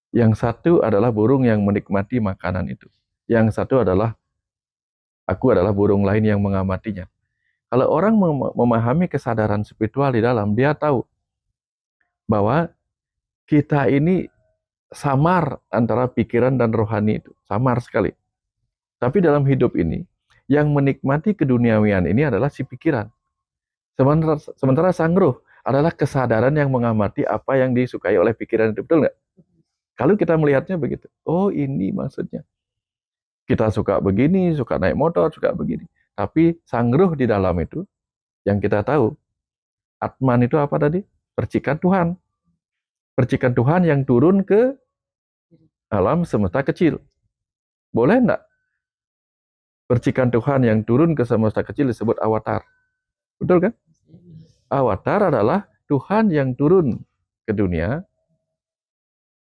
Yang satu adalah burung yang menikmati makanan itu. Yang satu adalah aku adalah burung lain yang mengamatinya. Kalau orang memahami kesadaran spiritual di dalam, dia tahu bahwa kita ini samar antara pikiran dan rohani itu. Samar sekali. Tapi dalam hidup ini, yang menikmati keduniawian ini adalah si pikiran. Sementara sang roh adalah kesadaran yang mengamati apa yang disukai oleh pikiran itu. Betul nggak? Kalau kita melihatnya begitu. Oh, ini maksudnya. Kita suka begini, suka naik motor, suka begini. Tapi sang roh di dalam itu, yang kita tahu, Atman itu apa tadi? Percikan Tuhan. Percikan Tuhan yang turun ke alam semesta kecil. Boleh enggak? Percikan Tuhan yang turun ke semesta kecil disebut avatar. Betul kan? Avatar adalah Tuhan yang turun ke dunia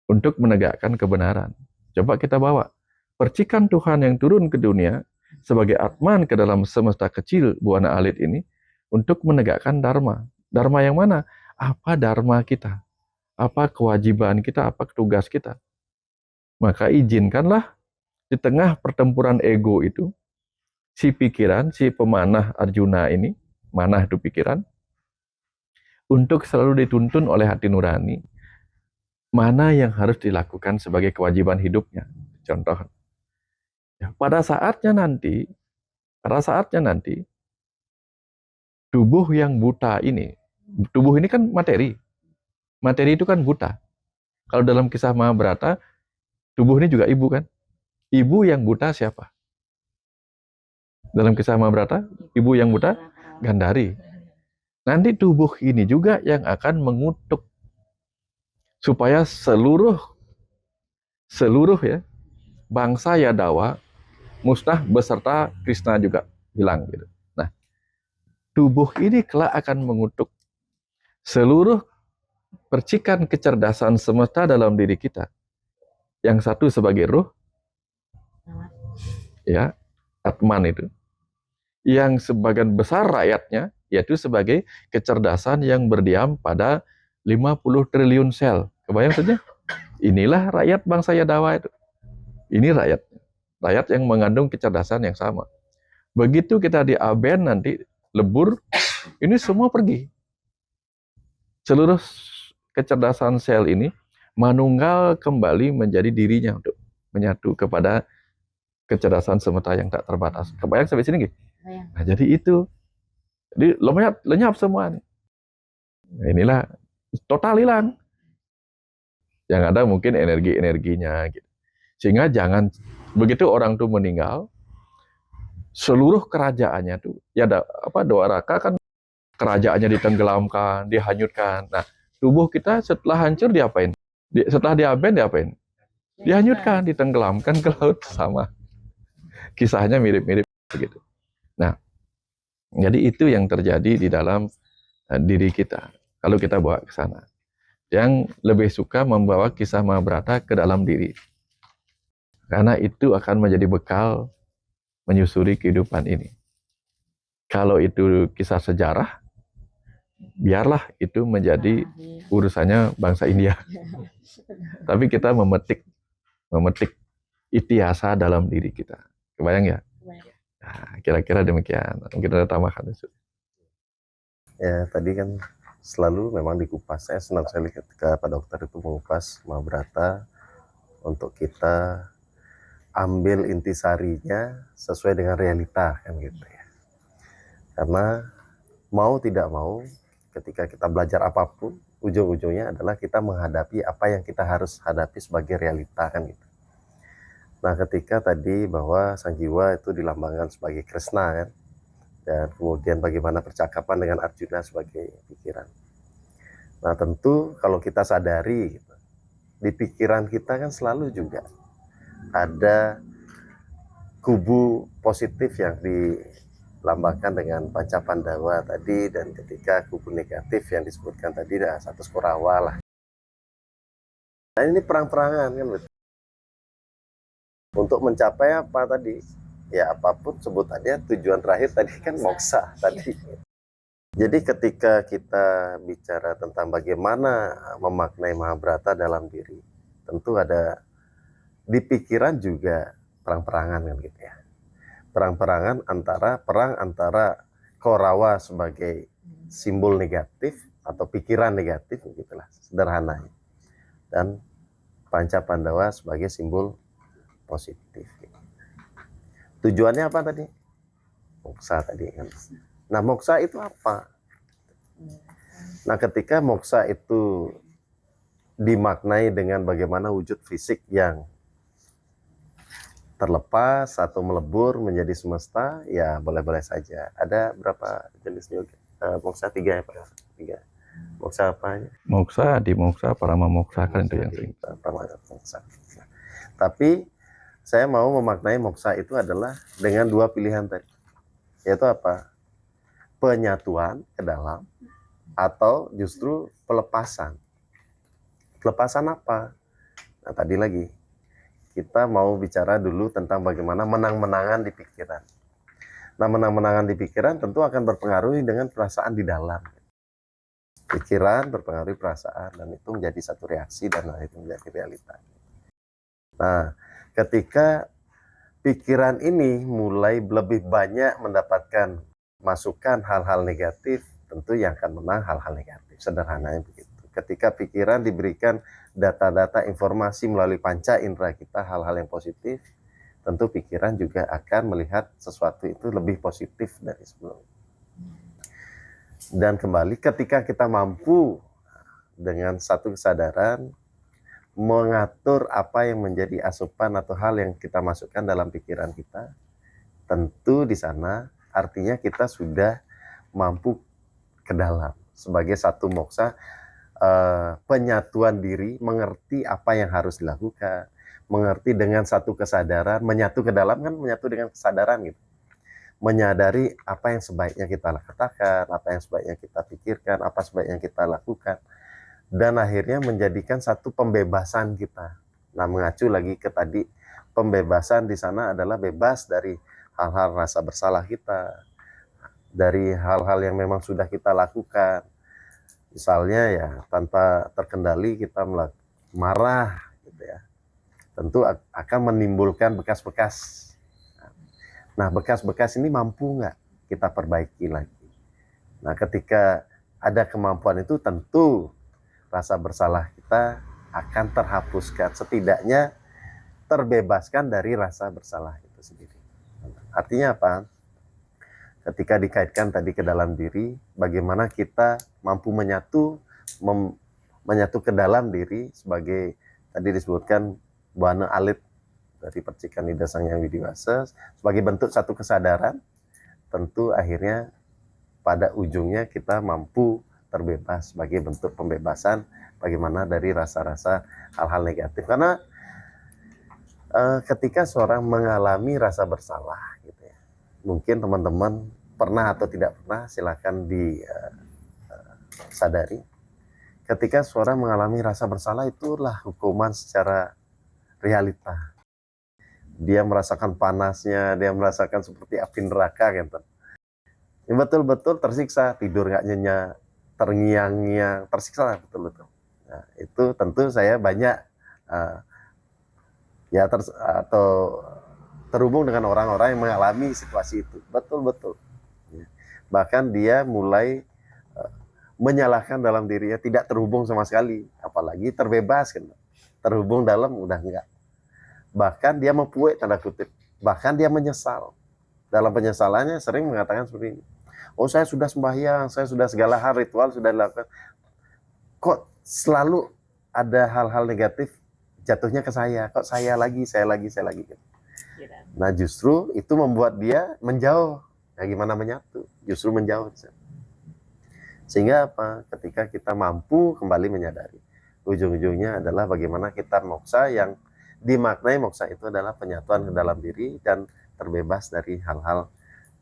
untuk menegakkan kebenaran. Coba kita bawa percikan Tuhan yang turun ke dunia sebagai Atman ke dalam semesta kecil Buana Alit ini untuk menegakkan Dharma. Dharma yang mana? Apa Dharma kita? Apa kewajiban kita? Apa tugas kita? Maka izinkanlah di tengah pertempuran ego itu, si pikiran, si pemanah Arjuna ini, manah itu pikiran, untuk selalu dituntun oleh hati nurani, mana yang harus dilakukan sebagai kewajiban hidupnya. Contoh, ya, pada saatnya nanti, tubuh yang buta ini, tubuh ini kan materi itu kan buta. Kalau dalam kisah Mahabharata, tubuh ini juga ibu kan? Ibu yang buta siapa? Dalam kisah Mahabharata, ibu yang buta Gandhari. Nanti tubuh ini juga yang akan mengutuk supaya seluruh ya bangsa Yadawa musnah beserta Krishna juga hilang gitu. Nah, tubuh ini kelak akan mengutuk seluruh percikan kecerdasan semesta dalam diri kita. Yang satu sebagai ruh, ya, Atman itu. Yang sebagian besar rakyatnya, yaitu sebagai kecerdasan yang berdiam pada 50 triliun sel. Kebayang saja? Inilah rakyat bangsa Yadawa itu. Ini rakyat. Rakyat yang mengandung kecerdasan yang sama. Begitu kita di aben nanti, lebur, ini semua pergi. Seluruh kecerdasan sel ini manunggal kembali menjadi dirinya untuk menyatu kepada kecerdasan semesta yang tak terbatas. Kebayang sampai sini nggih? Nah, jadi itu. Jadi lenyap semua. Nah, inilah total hilang. Yang ada mungkin energi-energinya gitu. Sehingga jangan begitu orang tuh meninggal, seluruh kerajaannya tuh ya ada Dwaraka kan kerajaannya ditenggelamkan, dihanyutkan. Nah, tubuh kita setelah hancur diapain? Setelah diaben diapain? Dihanyutkan, ditenggelamkan ke laut sama. Kisahnya mirip-mirip begitu. Nah, jadi itu yang terjadi di dalam diri kita. Kalau kita bawa ke sana. Yang lebih suka membawa kisah Mahabharata ke dalam diri. Karena itu akan menjadi bekal menyusuri kehidupan ini. Kalau itu kisah sejarah, biarlah itu menjadi urusannya bangsa India. Tapi kita memetik itiasa dalam diri kita. Kebayang ya? Nah, kira-kira demikian. Mungkin ada tambahan. Ya, tadi kan selalu memang dikupas. Saya senang sekali ketika Pak Dokter itu mengupas Mahabharata untuk kita ambil intisarinya sesuai dengan realita kan gitu ya. Karena mau tidak mau ketika kita belajar apapun, ujung-ujungnya adalah kita menghadapi apa yang kita harus hadapi sebagai realita kan gitu. Nah, ketika tadi bahwa sang jiwa itu dilambangkan sebagai Krishna kan, dan kemudian bagaimana percakapan dengan Arjuna sebagai pikiran. Nah, tentu kalau kita sadari gitu, di pikiran kita kan selalu juga ada kubu positif yang dilambangkan dengan Panca Pandawa tadi, dan ketika kubu negatif yang disebutkan tadi ada satu Korawa lah. Nah, ini perang-perangan kan betul. Untuk mencapai apa tadi? Ya apapun sebutannya, tujuan terakhir tadi kan moksa tadi. Jadi ketika kita bicara tentang bagaimana memaknai Mahabharata dalam diri, tentu ada di pikiran juga perang-perangan kan gitu ya. Perang-perangan perang antara Korawa sebagai simbol negatif atau pikiran negatif begitulah sederhananya, dan Panca Pandawa sebagai simbol positif. Tujuannya apa tadi? Moksa tadi kan. Nah, moksa itu apa? Nah, ketika moksa itu dimaknai dengan bagaimana wujud fisik yang terlepas atau melebur menjadi semesta, ya boleh-boleh saja. Ada berapa jenis yoga? Moksa 3 ya Pak? 3. Moksa apa? Moksa, dimoksa, paramamoksa kan itu yang sering. Moksa. Nah, tapi saya mau memaknai moksa itu adalah dengan 2 pilihan tadi. Yaitu apa? Penyatuan ke dalam atau justru pelepasan. Pelepasan apa? Nah, tadi lagi kita mau bicara dulu tentang bagaimana menang-menangan di pikiran. Nah, menang-menangan di pikiran tentu akan berpengaruh dengan perasaan di dalam. Pikiran berpengaruh perasaan, dan itu menjadi satu reaksi, dan itu menjadi realita. Nah, ketika pikiran ini mulai lebih banyak mendapatkan masukan hal-hal negatif, tentu yang akan menang hal-hal negatif. Sederhananya begitu. Ketika pikiran diberikan data-data informasi melalui panca indera kita, hal-hal yang positif, tentu pikiran juga akan melihat sesuatu itu lebih positif dari sebelumnya. Dan kembali ketika kita mampu dengan satu kesadaran mengatur apa yang menjadi asupan atau hal yang kita masukkan dalam pikiran kita, tentu di sana artinya kita sudah mampu ke dalam sebagai satu moksa, penyatuan diri, mengerti apa yang harus dilakukan, mengerti dengan satu kesadaran, menyatu ke dalam kan menyatu dengan kesadaran gitu. menyadari apa yang sebaiknya kita katakan, apa yang sebaiknya kita pikirkan, apa sebaiknya kita lakukan, dan akhirnya menjadikan satu pembebasan kita. Nah, mengacu lagi ke tadi, pembebasan di sana adalah bebas dari hal-hal rasa bersalah kita, dari hal-hal yang memang sudah kita lakukan. Misalnya ya tanpa terkendali kita marah gitu ya, tentu akan menimbulkan bekas-bekas. Nah, bekas-bekas ini mampu nggak kita perbaiki lagi? Nah, ketika ada kemampuan itu tentu rasa bersalah kita akan terhapuskan, setidaknya terbebaskan dari rasa bersalah itu sendiri. Artinya apa? Ketika dikaitkan tadi ke dalam diri, bagaimana kita mampu menyatu ke dalam diri sebagai tadi disebutkan buana alit dari percikan lidah Sang Hyang Widiwasa sebagai bentuk satu kesadaran, tentu akhirnya pada ujungnya kita mampu terbebas sebagai bentuk pembebasan bagaimana dari rasa-rasa hal-hal negatif. Karena ketika seorang mengalami rasa bersalah gitu ya, mungkin teman-teman pernah atau tidak pernah, silakan disadari. Ketika seorang mengalami rasa bersalah, itulah hukuman secara realita. Dia merasakan panasnya, dia merasakan seperti api neraka gitu. Ya, betul-betul tersiksa, tidur nggak nyenyak, terngiang-ngiang, tersiksa betul-betul. Nah, itu tentu saya banyak atau terhubung dengan orang-orang yang mengalami situasi itu, betul-betul. Bahkan dia mulai menyalahkan dalam dirinya, tidak terhubung sama sekali, apalagi terbebas kan, terhubung dalam udah enggak. Bahkan dia mempuek tanda kutip, bahkan dia menyesal. Dalam penyesalannya sering mengatakan seperti ini, oh saya sudah sembahyang, saya sudah segala hal ritual sudah dilakukan, kok selalu ada hal-hal negatif jatuhnya ke saya, kok saya lagi. Nah, justru itu membuat dia menjauh. Ya, gimana menyatu? Justru menjauh. Sehingga apa? Ketika kita mampu kembali menyadari, ujung-ujungnya adalah bagaimana kita moksa, yang dimaknai moksa itu adalah penyatuan ke dalam diri dan terbebas dari hal-hal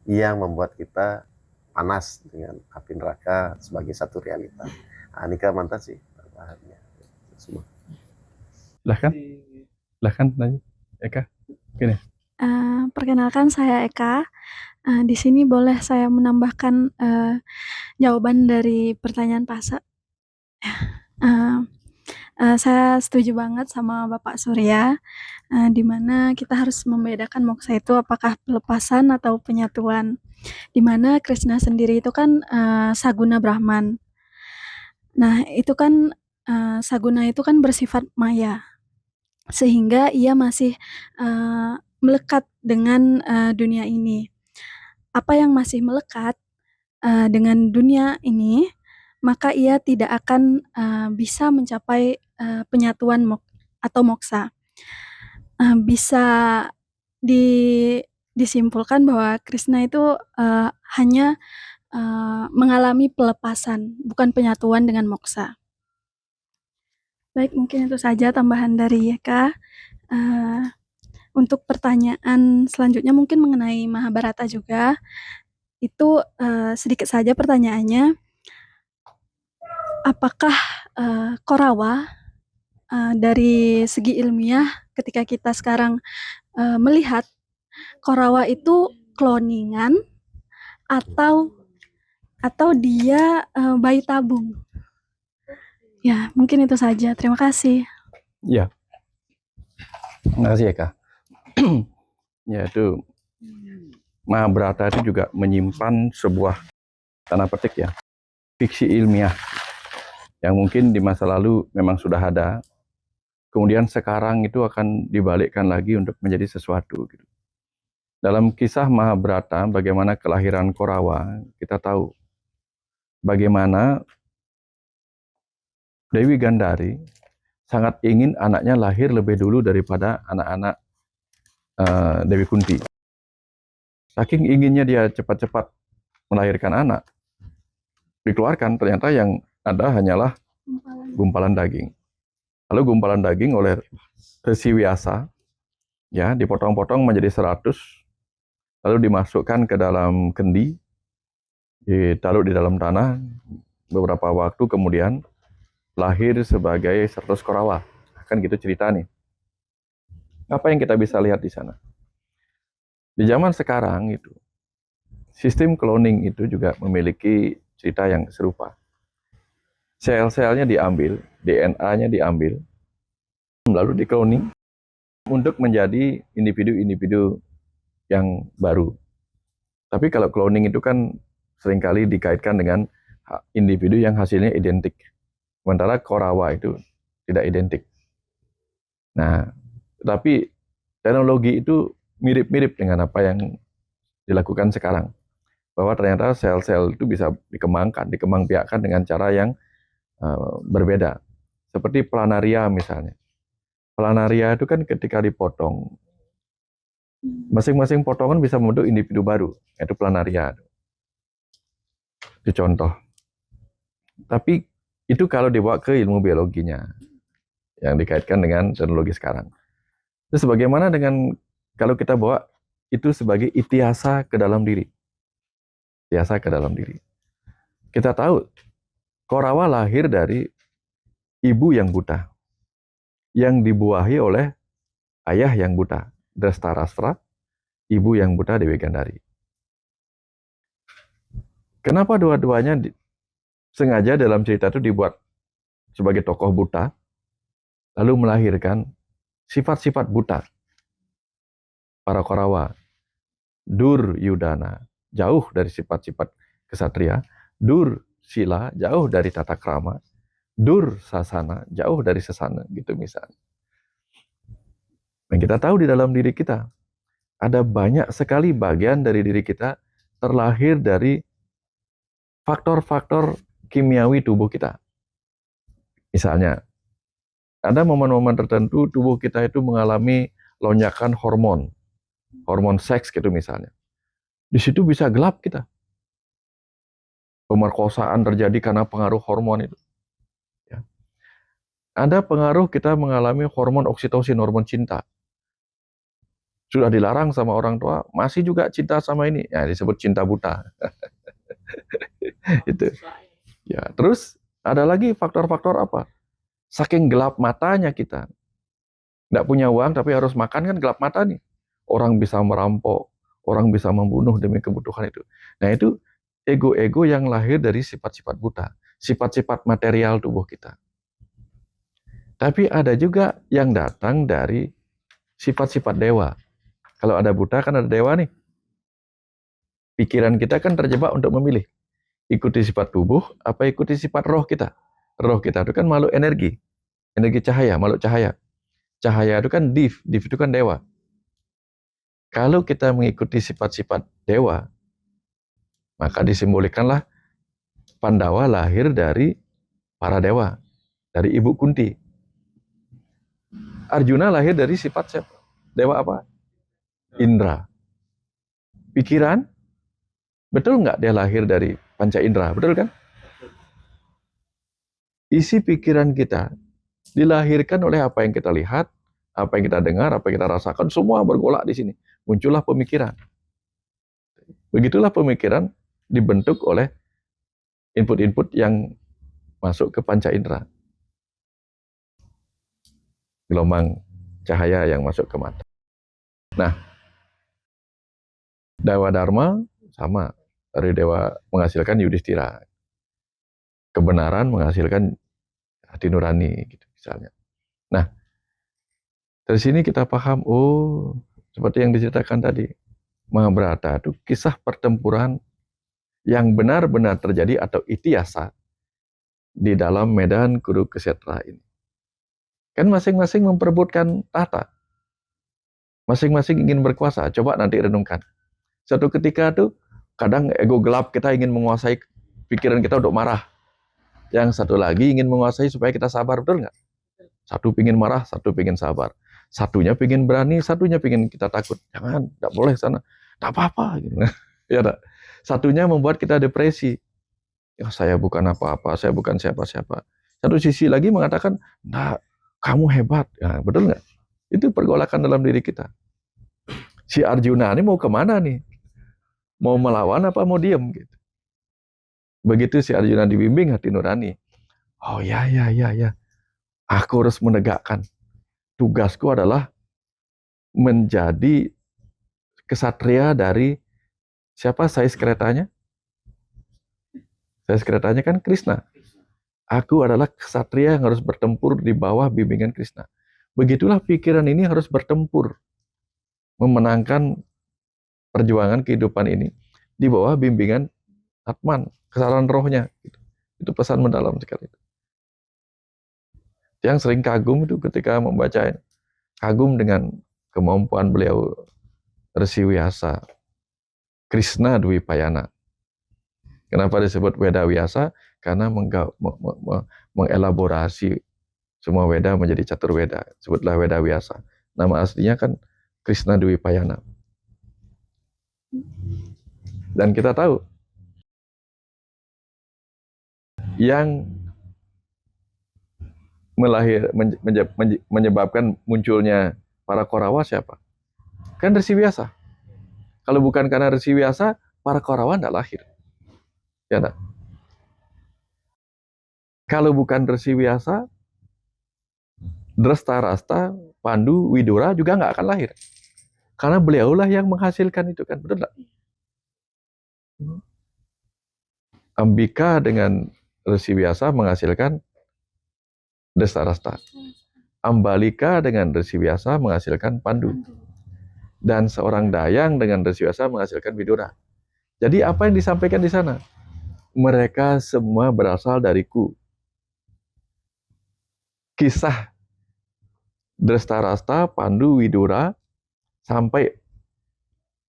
yang membuat kita panas dengan api neraka sebagai satu realita. Nah, ini kan mantap sih tambahannya. Semua. Silahkan nanya, Eka. Gini. Perkenalkan, saya Eka. Di sini boleh saya menambahkan jawaban dari pertanyaan Pasa. Saya setuju banget sama Bapak Surya, di mana kita harus membedakan moksa itu apakah pelepasan atau penyatuan. Di mana Krishna sendiri itu kan Saguna Brahman. Nah, itu kan Saguna itu kan bersifat maya, sehingga ia masih melekat dengan dunia ini. Apa yang masih melekat dengan dunia ini, maka ia tidak akan bisa mencapai penyatuan atau moksa. Bisa disimpulkan bahwa Krishna itu hanya mengalami pelepasan, bukan penyatuan dengan moksa. Baik, mungkin itu saja tambahan dari Yeka. Untuk pertanyaan selanjutnya mungkin mengenai Mahabharata juga. Itu sedikit saja pertanyaannya. Apakah Korawa dari segi ilmiah, ketika kita sekarang melihat Korawa itu kloningan atau dia bayi tabung? Ya, mungkin itu saja. Terima kasih. Ya, terima kasih Eka. Ya, itu Mahabharata itu juga menyimpan sebuah tanda petik ya, fiksi ilmiah yang mungkin di masa lalu memang sudah ada, kemudian sekarang itu akan dibalikkan lagi untuk menjadi sesuatu gitu. Dalam kisah Mahabharata, bagaimana kelahiran Korawa, kita tahu bagaimana Dewi Gandari sangat ingin anaknya lahir lebih dulu daripada anak-anak Dewi Kunti. Saking inginnya dia cepat-cepat melahirkan anak, dikeluarkan, ternyata yang ada hanyalah gumpalan daging. Lalu gumpalan daging oleh Resi Vyasa ya dipotong-potong menjadi 100, lalu dimasukkan ke dalam kendi, ditaruh di dalam tanah, beberapa waktu kemudian lahir sebagai Certus Korawa. Kan gitu cerita nih. Apa yang kita bisa lihat di sana? Di zaman sekarang itu, sistem cloning itu juga memiliki cerita yang serupa. Sel-selnya diambil, DNA-nya diambil, lalu di-cloning untuk menjadi individu-individu yang baru. Tapi kalau cloning itu kan seringkali dikaitkan dengan individu yang hasilnya identik. Sementara Korawa itu tidak identik. Nah, tapi teknologi itu mirip-mirip dengan apa yang dilakukan sekarang. Bahwa ternyata sel-sel itu bisa dikembangbiakkan dengan cara yang berbeda. Seperti planaria misalnya. Planaria itu kan ketika dipotong, masing-masing potongan bisa membentuk individu baru, yaitu planaria. Itu contoh. Tapi itu kalau dibawa ke ilmu biologinya, yang dikaitkan dengan teknologi sekarang. Terus bagaimana dengan kalau kita bawa itu sebagai itiasa ke dalam diri? Itiasa ke dalam diri. Kita tahu, Korawa lahir dari ibu yang buta, yang dibuahi oleh ayah yang buta, Drastarastra, ibu yang buta Dewi Gandari. Kenapa dua-duanya sengaja dalam cerita itu dibuat sebagai tokoh buta, lalu melahirkan sifat-sifat buta para Korawa? Duryudana, jauh dari sifat-sifat kesatria. Dursila, jauh dari tata krama. Dursasana, jauh dari sesana, gitu misalnya. Dan kita tahu di dalam diri kita, ada banyak sekali bagian dari diri kita terlahir dari faktor-faktor kimiawi tubuh kita. Misalnya, ada momen-momen tertentu tubuh kita itu mengalami lonjakan hormon seks gitu misalnya. Di situ bisa gelap kita. Pemerkosaan terjadi karena pengaruh hormon itu. Ya. Ada pengaruh kita mengalami hormon oksitosin, hormon cinta. Sudah dilarang sama orang tua, masih juga cinta sama ini. Ya, disebut cinta buta. Itu. Ya, terus ada lagi faktor-faktor apa? Saking gelap matanya kita. Nggak punya uang tapi harus makan, kan gelap mata nih. Orang bisa merampok, orang bisa membunuh demi kebutuhan itu. Nah, itu ego-ego yang lahir dari sifat-sifat buta, sifat-sifat material tubuh kita. Tapi ada juga yang datang dari sifat-sifat dewa. Kalau ada buta kan ada dewa nih. Pikiran kita kan terjebak untuk memilih. Ikuti sifat tubuh, apa ikuti sifat roh kita. Roh kita itu kan makhluk energi. Energi cahaya, makhluk cahaya. Cahaya itu kan div itu kan dewa. Kalau kita mengikuti sifat-sifat dewa, maka disimbolikanlah Pandawa lahir dari para dewa, dari Ibu Kunti. Arjuna lahir dari sifat siapa? Dewa apa? Indra. Pikiran, betul nggak dia lahir dari panca indera? Betul kan? Isi pikiran kita dilahirkan oleh apa yang kita lihat, apa yang kita dengar, apa yang kita rasakan, semua bergolak di sini. Muncullah pemikiran. Begitulah pemikiran dibentuk oleh input-input yang masuk ke panca indera. Gelombang cahaya yang masuk ke mata. Nah, Dewa Dharma sama, dari dewa menghasilkan Yudhistira. Kebenaran menghasilkan hati nurani gitu misalnya. Nah, dari sini kita paham, oh, seperti yang diceritakan tadi, Mahabharata itu kisah pertempuran yang benar-benar terjadi atau itiasa di dalam medan Kurukshetra ini. Kan masing-masing memperebutkan tahta. Masing-masing ingin berkuasa. Coba nanti renungkan. Suatu ketika tuh kadang ego gelap kita ingin menguasai pikiran kita untuk marah. Yang satu lagi ingin menguasai supaya kita sabar, betul nggak? Satu pingin marah, satu pingin sabar. Satunya pingin berani, satunya pingin kita takut. Jangan, nggak boleh sana. Nggak apa-apa. Gitu. Ya, satunya membuat kita depresi. Ya, saya bukan apa-apa, saya bukan siapa-siapa. Satu sisi lagi mengatakan, nah, kamu hebat. Ya, betul nggak? Itu pergolakan dalam diri kita. Si Arjuna ini mau kemana nih? Mau melawan apa mau diem gitu. Begitu si Arjuna dibimbing hati nurani. Oh ya, aku harus menegakkan. Tugasku adalah menjadi kesatria dari siapa? Sais keretanya? Sais keretanya kan Krishna. Aku adalah kesatria yang harus bertempur di bawah bimbingan Krishna. Begitulah pikiran ini harus bertempur. Memenangkan perjuangan kehidupan ini di bawah bimbingan Atman, kesalahan rohnya. Itu pesan mendalam sekali. Yang sering kagum itu ketika membaca, kagum dengan kemampuan beliau Rsi Vyasa, Krishna Dwipayana. Kenapa disebut Weda Vyasa? Karena mengelaborasi semua Weda menjadi catur Weda. Sebutlah Weda Vyasa. Nama aslinya kan Krishna Dwipayana. Dan kita tahu yang menyebabkan munculnya para Korawa siapa? Kan Rsi Vyasa. Kalau bukan karena Rsi Vyasa, para Korawa tidak lahir. Ya tak? Kalau bukan Rsi Vyasa, Dresta, Pandu, Widura juga nggak akan lahir. Karena beliaulah yang menghasilkan itu kan, betul nggak? Ambika dengan Rsi Vyasa menghasilkan Dresta. Ambalika dengan Rsi Vyasa menghasilkan Pandu. Dan seorang Dayang dengan Rsi Vyasa menghasilkan Widura. Jadi apa yang disampaikan di sana? Mereka semua berasal dariku. Kisah Dresta, Pandu, Widura sampai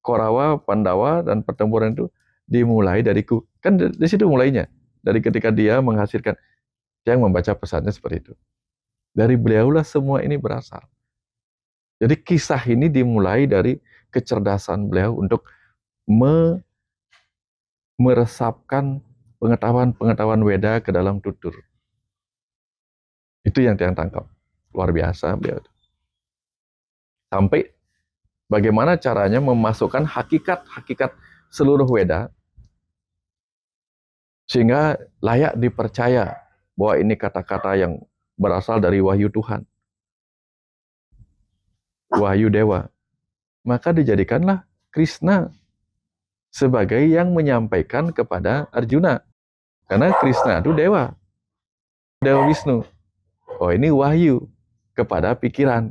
Korawa, Pandawa dan pertempuran itu dimulai dariku. Kan di situ mulainya. Dari ketika dia menghasilkan, yang membaca pesannya seperti itu. Dari beliaulah semua ini berasal. Jadi kisah ini dimulai dari kecerdasan beliau untuk meresapkan pengetahuan Weda ke dalam tutur. Itu yang tangkap. Luar biasa beliau. Sampai bagaimana caranya memasukkan hakikat seluruh Weda sehingga layak dipercaya bahwa ini kata-kata yang berasal dari wahyu Tuhan. Wahyu Dewa. Maka dijadikanlah Krishna sebagai yang menyampaikan kepada Arjuna. Karena Krishna itu Dewa. Dewa Wisnu. Oh ini wahyu kepada pikiran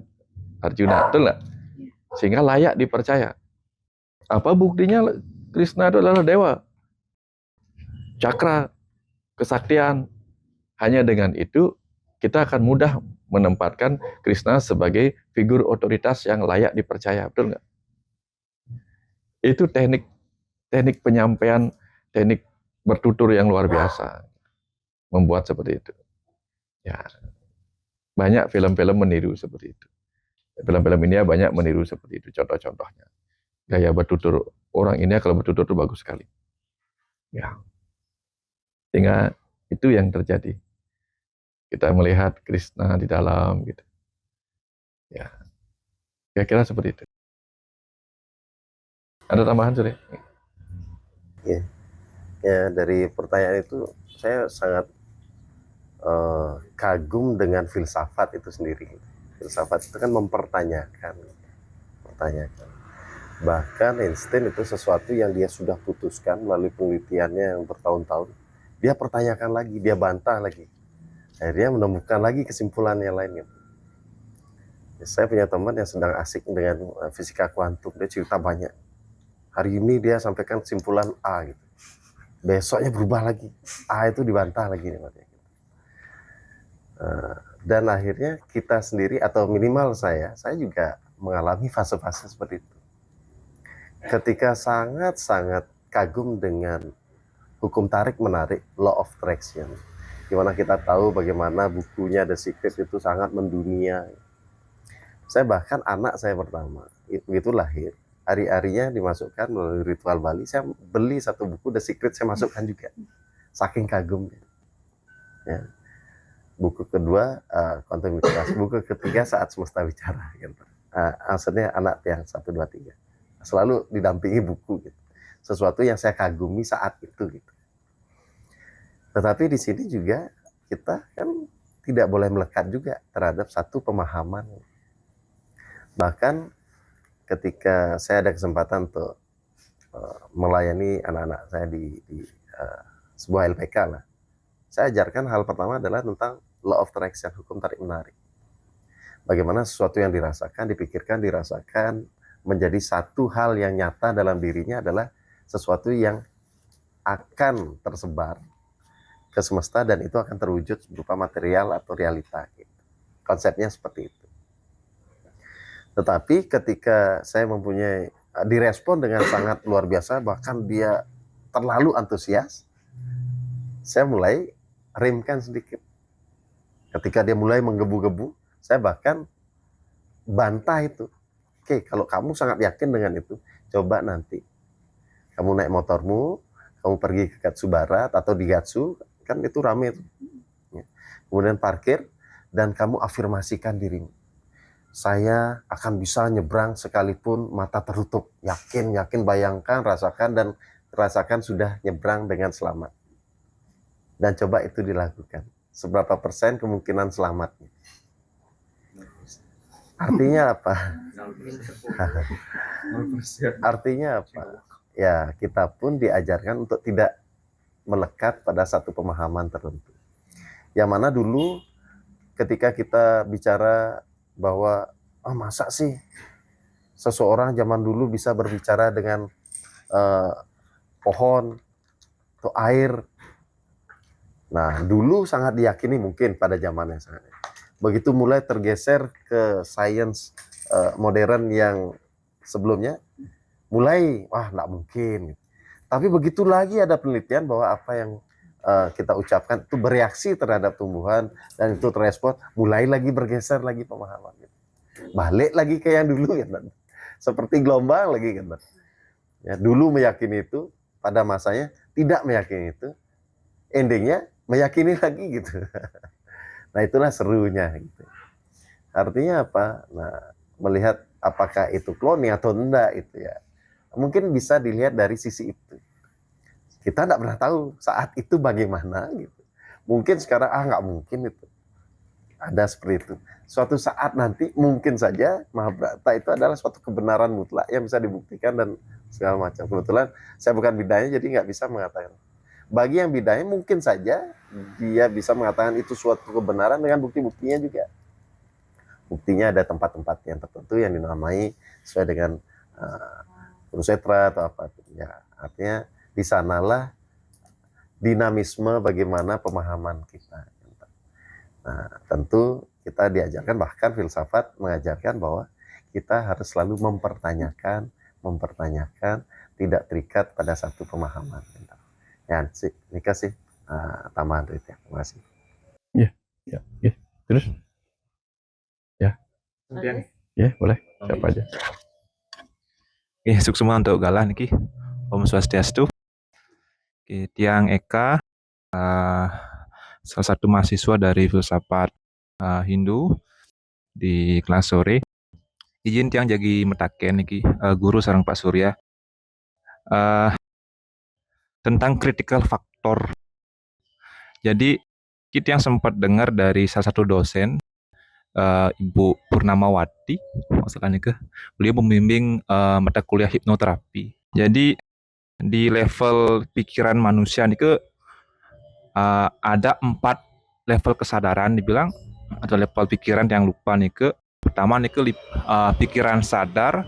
Arjuna. Betul nggak? Sehingga layak dipercaya. Apa buktinya Krishna itu adalah Dewa? Cakra, kesaktian. Hanya dengan itu kita akan mudah menempatkan Krishna sebagai figur otoritas yang layak dipercaya. Betul nggak? Itu teknik penyampaian, teknik bertutur yang luar biasa. Membuat seperti itu. Ya, banyak film-film meniru seperti itu. Film-film India banyak meniru seperti itu. Contoh-contohnya. Gaya bertutur orang India kalau bertutur itu bagus sekali. Ya. Sehingga itu yang terjadi. Kita melihat Krishna di dalam gitu. Ya. Kira-kira seperti itu. Ada tambahan, Suri? Ya, dari pertanyaan itu saya sangat kagum dengan filsafat itu sendiri. Filsafat itu kan mempertanyakan. Bahkan Einstein itu sesuatu yang dia sudah putuskan melalui penelitiannya yang bertahun-tahun. Dia pertanyakan lagi, dia bantah lagi. Akhirnya menemukan lagi kesimpulan yang lain. Saya punya teman yang sedang asik dengan fisika kuantum. Dia cerita banyak. Hari ini dia sampaikan kesimpulan A gitu. Besoknya berubah lagi. A itu dibantah lagi. Dan akhirnya kita sendiri atau minimal saya juga mengalami fase-fase seperti itu. Ketika sangat-sangat kagum dengan hukum tarik-menarik, law of attraction, di mana kita tahu bagaimana bukunya The Secret itu sangat mendunia. Saya bahkan anak saya pertama, begitu lahir, hari-harinya dimasukkan melalui ritual Bali, saya beli satu buku The Secret, saya masukkan juga. Saking kagumnya. Ya. Buku kedua, kontinuitas. Buku ketiga, Saat Semesta Bicara. Gitu. Maksudnya anak yang 1, 2, 3. Selalu didampingi buku. Gitu. sesuatu yang saya kagumi saat itu gitu. Tetapi di sini juga kita kan tidak boleh melekat juga terhadap satu pemahaman. Bahkan ketika saya ada kesempatan untuk melayani anak-anak saya di sebuah LPK lah, saya ajarkan hal pertama adalah tentang law of attraction, hukum tarik menarik. Bagaimana sesuatu yang dirasakan, dipikirkan, dirasakan menjadi satu hal yang nyata dalam dirinya adalah sesuatu yang akan tersebar ke semesta dan itu akan terwujud berupa material atau realita. Konsepnya seperti itu. Tetapi ketika saya mempunyai direspon dengan sangat luar biasa, bahkan dia terlalu antusias, saya mulai remkan sedikit. Ketika dia mulai menggebu-gebu, saya bahkan bantah itu. Oke, kalau kamu sangat yakin dengan itu, coba nanti kamu naik motormu, kamu pergi ke Gatsu Barat atau di Gatsu, kan itu rame tuh. Kemudian parkir dan kamu afirmasikan dirimu. Saya akan bisa nyebrang sekalipun mata tertutup. Yakin, bayangkan, rasakan, dan rasakan sudah nyebrang dengan selamat. Dan coba itu dilakukan. Seberapa persen kemungkinan selamatnya? Artinya apa? Artinya apa? Ya, kita pun diajarkan untuk tidak melekat pada satu pemahaman tertentu. Yang mana dulu ketika kita bicara bahwa masa sih seseorang zaman dulu bisa berbicara dengan pohon atau air. Nah, dulu sangat diyakini mungkin pada zamannya. Begitu mulai tergeser ke sains modern yang sebelumnya, mulai nggak mungkin. Tapi begitu lagi ada penelitian bahwa apa yang kita ucapkan itu bereaksi terhadap tumbuhan dan itu terespon, mulai lagi bergeser lagi pemahaman gitu. Balik lagi ke yang dulu ya, seperti gelombang lagi kan. Ya, dulu meyakini itu, pada masanya tidak meyakini itu, endingnya meyakini lagi gitu. Nah, itulah serunya gitu. Artinya apa? Nah, melihat apakah itu cloning atau enggak itu ya, mungkin bisa dilihat dari sisi itu. Kita tidak pernah tahu saat itu bagaimana gitu. Mungkin sekarang nggak mungkin itu. Ada seperti itu. Suatu saat nanti mungkin saja Mahabharata itu adalah suatu kebenaran mutlak yang bisa dibuktikan dan segala macam. Kebetulan saya bukan bidanya jadi nggak bisa mengatakan. Bagi yang bidanya mungkin saja dia bisa mengatakan itu suatu kebenaran dengan bukti-buktinya juga. Buktinya ada tempat-tempat yang tertentu yang dinamai sesuai dengan Kurusetra atau apa. Ya, artinya di sanalah dinamisme bagaimana pemahaman kita. Nah, tentu kita diajarkan, bahkan filsafat mengajarkan bahwa kita harus selalu mempertanyakan, tidak terikat pada satu pemahaman. Ya, ini kasih tambahan itu ya. Terima kasih. Ya. Terus? Ya. Ya, boleh. Siapa aja. Sukses untuk galah niki. Om Swastiastu. Tiang Eka, salah satu mahasiswa dari filsafat Hindu di kelas sore. Izin tiang jadi metaken niki, guru sareng Pak Surya. Tentang critical factor. Jadi kita yang sempat dengar dari salah satu dosen, Ibu Purnamawati, maksudnya beliau membimbing mata kuliah hipnoterapi. Jadi di level pikiran manusia nih ada 4 level kesadaran dibilang, ada level pikiran yang lupa nih pertama nih pikiran sadar,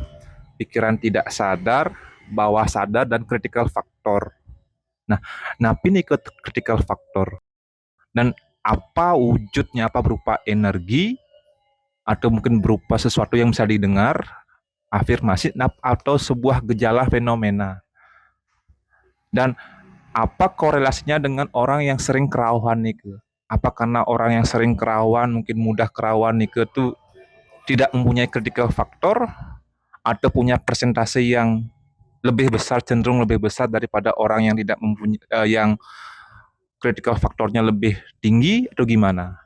pikiran tidak sadar, bawah sadar dan critical factor. Nah, napi nih critical factor dan apa wujudnya, apa berupa energi atau mungkin berupa sesuatu yang bisa didengar, afirmasi atau sebuah gejala fenomena. Dan apa korelasinya dengan orang yang sering kerawan nih ke? Apa karena orang yang sering kerawan, mungkin mudah kerawan nih ke tuh tidak mempunyai critical factor atau punya persentase yang lebih besar, cenderung lebih besar daripada orang yang tidak mempunyai yang critical factornya lebih tinggi atau gimana?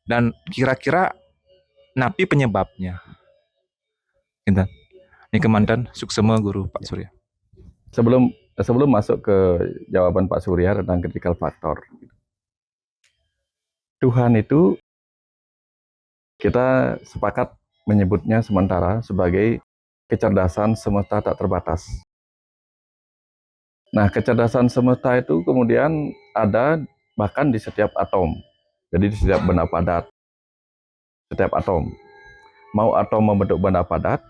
Dan kira-kira napi penyebabnya? Gitu. Ini kemantan suksema Guru Pak Surya. Sebelum sebelum masuk ke jawaban Pak Surya tentang critical factor, Tuhan itu kita sepakat menyebutnya sementara sebagai kecerdasan semesta tak terbatas. Nah, kecerdasan semesta itu kemudian ada bahkan di setiap atom. Jadi di setiap benda padat, setiap atom. Mau atom membentuk benda padat,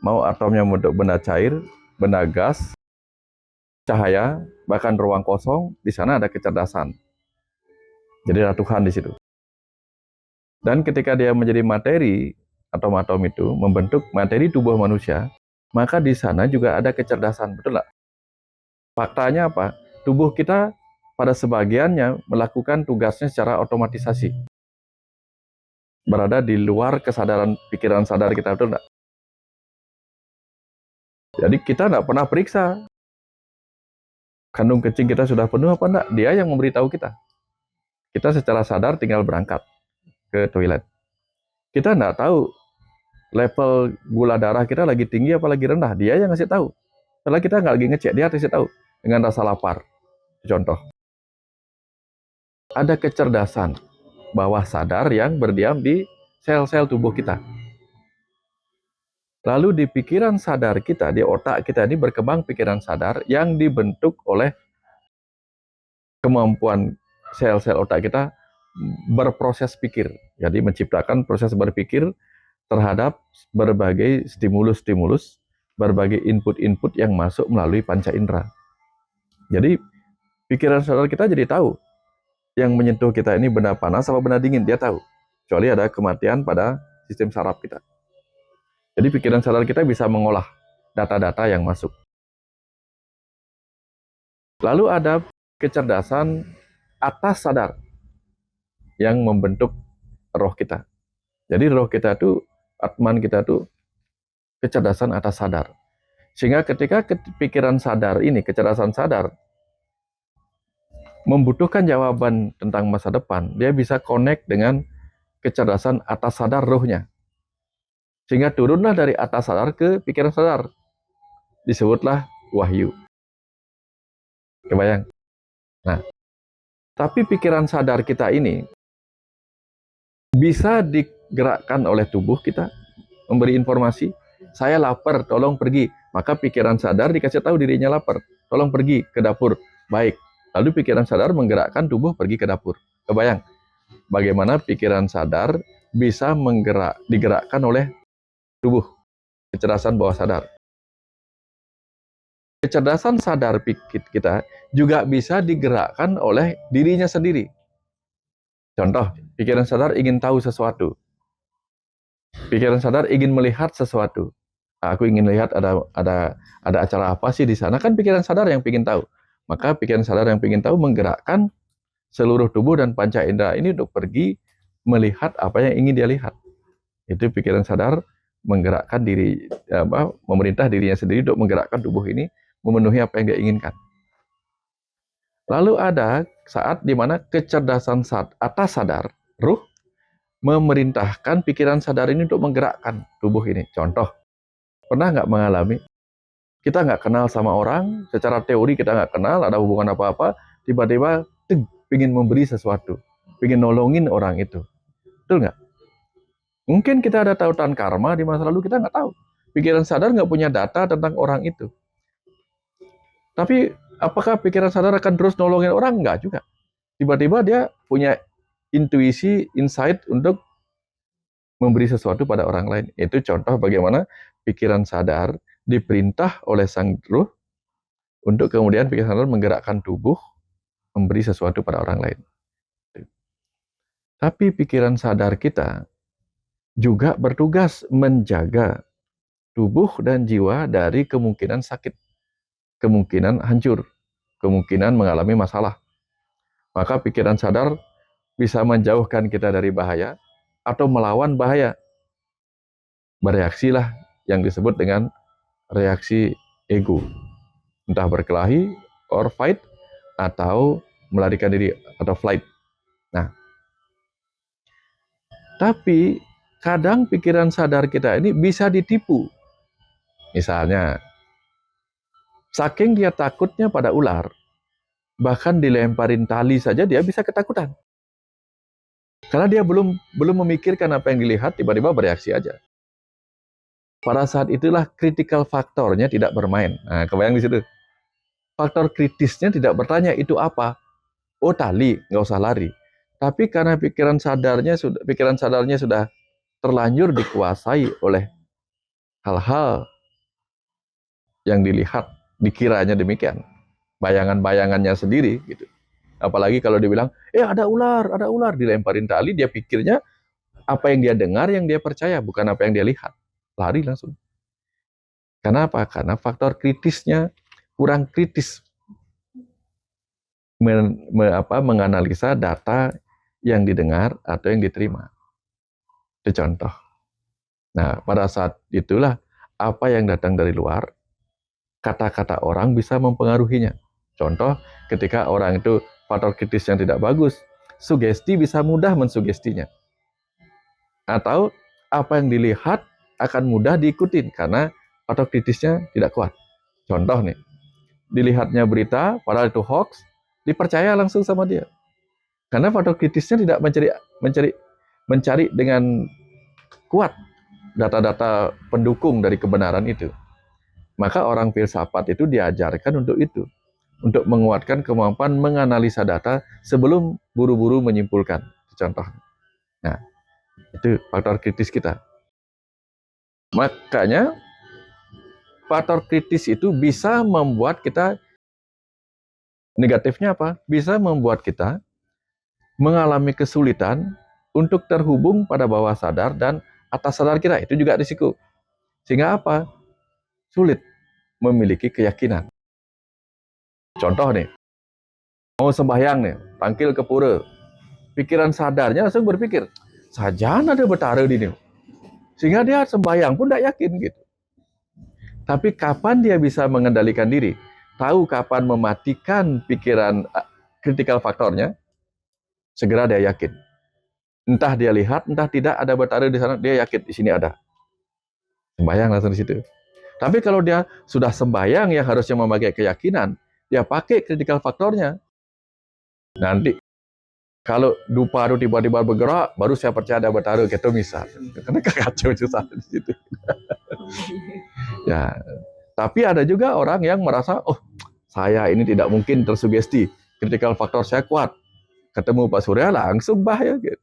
mau atomnya membentuk benda cair, benda gas, cahaya, bahkan ruang kosong, di sana ada kecerdasan. Jadi ada Tuhan di situ. Dan ketika dia menjadi materi, atom-atom itu membentuk materi tubuh manusia, maka di sana juga ada kecerdasan, betul nggak? Faktanya apa? Tubuh kita pada sebagiannya melakukan tugasnya secara otomatisasi. Berada di luar kesadaran pikiran sadar kita, betul nggak? Jadi kita nggak pernah periksa kandung kencing kita sudah penuh apa enggak. Dia yang memberitahu kita. Kita secara sadar tinggal berangkat ke toilet. Kita nggak tahu level gula darah kita lagi tinggi apa lagi rendah. Dia yang ngasih tahu. Setelah kita nggak lagi ngecek, dia kasih tahu dengan rasa lapar. Contoh, ada kecerdasan bawah sadar yang berdiam di sel-sel tubuh kita. Lalu di pikiran sadar kita, di otak kita ini berkembang pikiran sadar yang dibentuk oleh kemampuan sel-sel otak kita berproses pikir. Jadi menciptakan proses berpikir terhadap berbagai stimulus-stimulus, berbagai input-input yang masuk melalui panca indera. Jadi pikiran sadar kita jadi tahu yang menyentuh kita ini benda panas atau benda dingin, dia tahu. Kecuali ada kematian pada sistem saraf kita. Jadi pikiran sadar kita bisa mengolah data-data yang masuk. Lalu ada kecerdasan atas sadar yang membentuk roh kita. Jadi roh kita itu, atman kita itu kecerdasan atas sadar. Sehingga ketika pikiran sadar ini, kecerdasan sadar, membutuhkan jawaban tentang masa depan, dia bisa connect dengan kecerdasan atas sadar rohnya. Sehingga turunlah dari atas sadar ke pikiran sadar. Disebutlah wahyu. Kebayang? Nah, tapi pikiran sadar kita ini bisa digerakkan oleh tubuh kita, memberi informasi, saya lapar, tolong pergi. Maka pikiran sadar dikasih tahu dirinya lapar, tolong pergi ke dapur. Baik, lalu pikiran sadar menggerakkan tubuh pergi ke dapur. Kebayang? Bagaimana pikiran sadar bisa digerakkan oleh tubuh, kecerdasan bawah sadar. Kecerdasan sadar pikir kita juga bisa digerakkan oleh dirinya sendiri. Contoh, pikiran sadar ingin tahu sesuatu. Pikiran sadar ingin melihat sesuatu. Aku ingin lihat ada acara apa sih di sana, kan pikiran sadar yang ingin tahu. Maka pikiran sadar yang ingin tahu menggerakkan seluruh tubuh dan panca indera ini untuk pergi melihat apa yang ingin dia lihat. Itu pikiran sadar menggerakkan diri, memerintah dirinya sendiri untuk menggerakkan tubuh ini memenuhi apa yang dia inginkan. Lalu ada saat di mana kecerdasan atas sadar, ruh, memerintahkan pikiran sadar ini untuk menggerakkan tubuh ini. Contoh, pernah nggak mengalami, kita nggak kenal sama orang, secara teori kita nggak kenal, ada hubungan apa-apa, tiba-tiba ingin memberi sesuatu, ingin nolongin orang itu. Betul nggak? Mungkin kita ada tautan karma di masa lalu, kita nggak tahu. Pikiran sadar nggak punya data tentang orang itu. Tapi apakah pikiran sadar akan terus nolongin orang? Nggak juga. Tiba-tiba dia punya intuisi, insight untuk memberi sesuatu pada orang lain. Itu contoh bagaimana pikiran sadar diperintah oleh sang ruh untuk kemudian pikiran sadar menggerakkan tubuh memberi sesuatu pada orang lain. Tapi pikiran sadar kita juga bertugas menjaga tubuh dan jiwa dari kemungkinan sakit, kemungkinan hancur, kemungkinan mengalami masalah. Maka pikiran sadar bisa menjauhkan kita dari bahaya atau melawan bahaya. Bereaksilah yang disebut dengan reaksi ego. Entah berkelahi, or fight, atau melarikan diri, atau flight. Nah, tapi kadang pikiran sadar kita ini bisa ditipu. Misalnya, Saking dia takutnya pada ular, bahkan dilemparin tali saja dia bisa ketakutan. Karena dia belum memikirkan apa yang dilihat, tiba-tiba bereaksi aja. Pada saat itulah critical faktornya tidak bermain. Nah, kebayang di situ. Faktor kritisnya tidak bertanya itu apa. Oh, tali, nggak usah lari. Tapi karena pikiran sadarnya sudah terlanjur dikuasai oleh hal-hal yang dilihat, dikiranya demikian. Bayangan-bayangannya sendiri gitu. Apalagi kalau dibilang, ada ular, dilemparin tali, dia pikirnya apa yang dia dengar, yang dia percaya, bukan apa yang dia lihat. Lari langsung. Kenapa? Karena faktor kritisnya kurang kritis menganalisa data yang didengar atau yang diterima. Itu contoh. Nah, pada saat itulah apa yang datang dari luar, kata-kata orang bisa mempengaruhinya. Contoh, ketika orang itu faktor kritisnya tidak bagus, sugesti bisa mudah mensugestinya. Atau apa yang dilihat akan mudah diikutin karena faktor kritisnya tidak kuat. Contoh nih, dilihatnya berita, padahal itu hoax, dipercaya langsung sama dia. Karena faktor kritisnya tidak mencari dengan kuat data-data pendukung dari kebenaran itu. Maka orang filsafat itu diajarkan untuk itu, untuk menguatkan kemampuan menganalisa data sebelum buru-buru menyimpulkan. Contoh. Nah, itu faktor kritis kita. Makanya faktor kritis itu bisa membuat kita, negatifnya apa? Bisa membuat kita mengalami kesulitan untuk terhubung pada bawah sadar dan atas sadar kita. Itu juga risiko. Sehingga apa? Sulit memiliki keyakinan. Contoh nih, mau sembahyang nih, tangkil ke pura. Pikiran sadarnya langsung berpikir, sajan ada betara di sini. Sehingga dia sembahyang pun tidak yakin gitu. Tapi kapan dia bisa mengendalikan diri? Tahu kapan mematikan pikiran critical faktornya? Segera dia yakin. Entah dia lihat, entah tidak ada betara di sana, dia yakin di sini ada. Sembahyang langsung di situ. Tapi kalau dia sudah sembahyang yang harusnya memakai keyakinan, dia pakai critical faktornya. Nanti kalau dupa itu tiba-tiba bergerak, baru saya percaya ada betara gitu misal. Karena kacau susah di situ. Ya, tapi ada juga orang yang merasa, oh, saya ini tidak mungkin tersugesti, critical faktor saya kuat. Ketemu Pak Surya langsung bahaya gitu.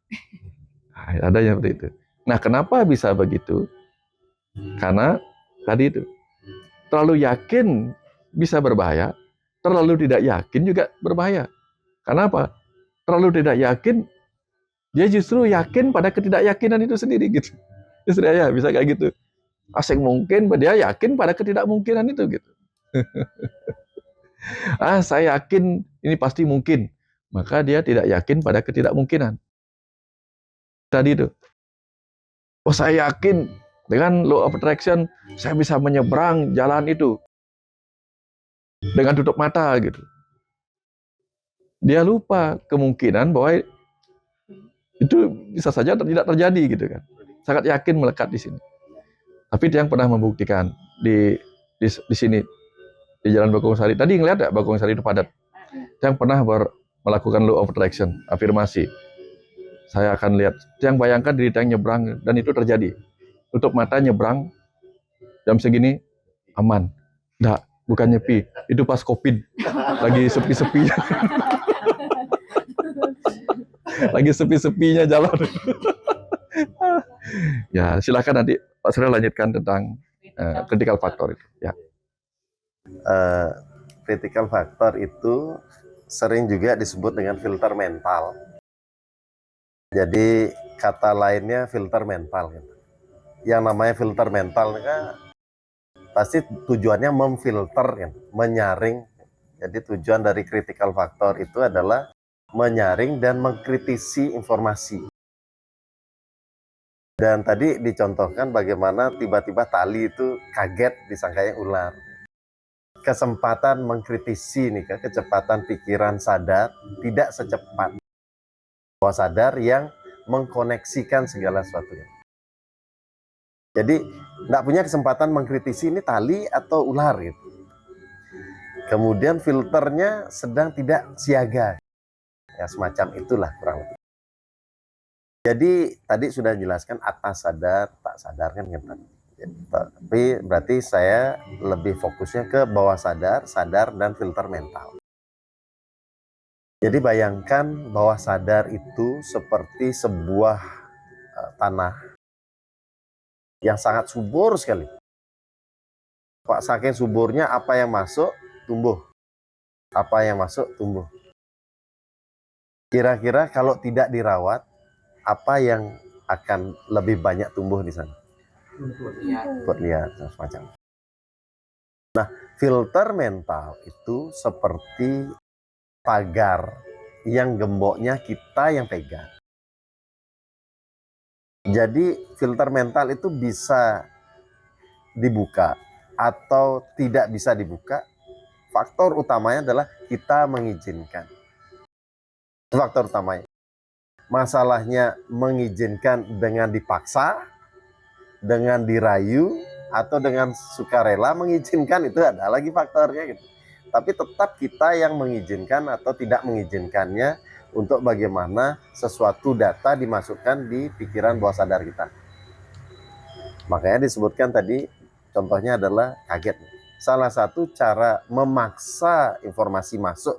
Nah, ada yang seperti itu. Nah, kenapa bisa begitu? Karena tadi itu terlalu yakin bisa berbahaya, terlalu tidak yakin juga berbahaya. Kenapa? Terlalu tidak yakin, dia justru yakin pada ketidakyakinan itu sendiri gitu. Justru ya bisa kayak gitu. Asing mungkin, dia yakin pada ketidakmungkinan itu gitu. Saya yakin ini pasti mungkin, maka dia tidak yakin pada ketidakmungkinan. Tadi itu, oh saya yakin dengan law of attraction saya bisa menyeberang jalan itu dengan tutup mata gitu. Dia lupa kemungkinan bahwa itu bisa saja tidak terjadi gitu kan. Sangat yakin melekat di sini. Tapi dia yang pernah membuktikan di sini di Jalan Bagong Sari. Tadi ngeliat ya Bagong Sari itu padat. Yang pernah melakukan law of attraction, afirmasi. Saya akan lihat. Yang bayangkan diri yang nyebrang dan itu terjadi. Tutup mata nyebrang jam segini aman. Enggak, bukan nyepi. Itu pas Covid. Lagi sepi-sepinya. Lagi sepi-sepinya jalan. Ya, silakan nanti Pak Surya lanjutkan tentang critical factor itu. Ya. Critical factor itu sering juga disebut dengan filter mental. Jadi kata lainnya filter mental. Yang namanya filter mental pasti tujuannya memfilter, menyaring. Jadi tujuan dari critical factor itu adalah menyaring dan mengkritisi informasi. Dan tadi dicontohkan bagaimana tiba-tiba tali itu kaget disangkanya ular. Kesempatan mengkritisi nih, kecepatan pikiran sadar tidak secepat bawah sadar yang mengkoneksikan segala sesuatunya. Jadi nggak punya kesempatan mengkritisi ini tali atau ular gitu. Kemudian filternya sedang tidak siaga. Ya semacam itulah kurang lebih. Jadi tadi sudah jelaskan atas sadar, tak sadar kan gitu. Tapi berarti saya lebih fokusnya ke bawah sadar, sadar, dan filter mental. Jadi bayangkan bawah sadar itu seperti sebuah tanah yang sangat subur sekali. Pak, saking suburnya apa yang masuk tumbuh. Apa yang masuk tumbuh. Kira-kira kalau tidak dirawat, apa yang akan lebih banyak tumbuh di sana? Buat lihat semacam. Nah, filter mental itu seperti pagar yang gemboknya kita yang pegang. Jadi filter mental itu bisa dibuka atau tidak bisa dibuka. Faktor utamanya adalah kita mengizinkan. Faktor utamanya. Masalahnya mengizinkan dengan dipaksa, dengan dirayu, atau dengan sukarela mengizinkan, itu ada lagi faktornya gitu. Tapi tetap kita yang mengizinkan atau tidak mengizinkannya untuk bagaimana sesuatu data dimasukkan di pikiran bawah sadar kita. Makanya disebutkan tadi contohnya adalah kaget. Salah satu cara memaksa informasi masuk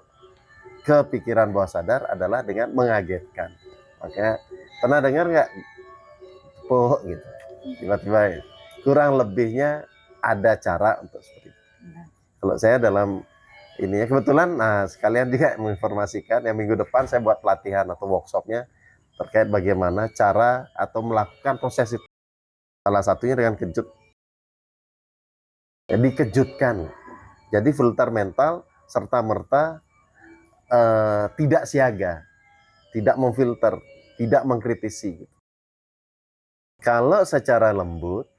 ke pikiran bawah sadar adalah dengan mengagetkan. Makanya pernah dengar nggak? Poh gitu. Tiba-tiba kurang lebihnya ada cara untuk seperti itu. Kalau saya dalam ini ya kebetulan, nah sekalian juga menginformasikan yang minggu depan saya buat pelatihan atau workshopnya terkait bagaimana cara atau melakukan proses itu. Salah satunya dengan kejut. Jadi kejutkan. Jadi filter mental serta merta tidak siaga, tidak memfilter, tidak mengkritisi. Kalau secara lembut,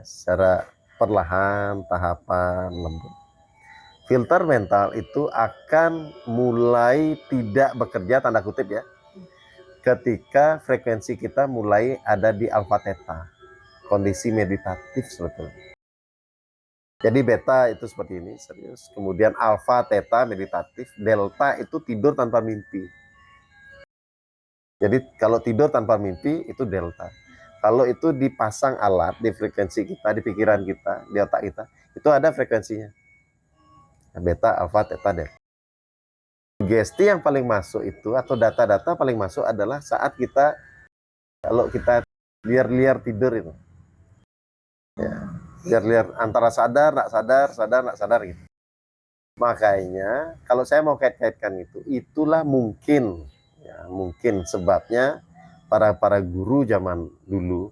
secara perlahan, tahapan lembut, filter mental itu akan mulai tidak bekerja, tanda kutip ya, ketika frekuensi kita mulai ada di alfa theta, kondisi meditatif sebetulnya. Jadi beta itu seperti ini, serius. Kemudian alfa, theta, meditatif. Delta itu tidur tanpa mimpi. Jadi kalau tidur tanpa mimpi itu delta. Kalau itu dipasang alat di frekuensi kita, di pikiran kita, di otak kita, itu ada frekuensinya. Beta, alfa, theta, delta. Sugesti yang paling masuk itu, atau data-data paling masuk adalah saat kita, kalau kita liar-liar tidur itu. Ya, liar-liar antara sadar, nak sadar gitu. Makanya kalau saya mau kait-kaitkan itu, itulah mungkin, ya, mungkin sebabnya para guru zaman dulu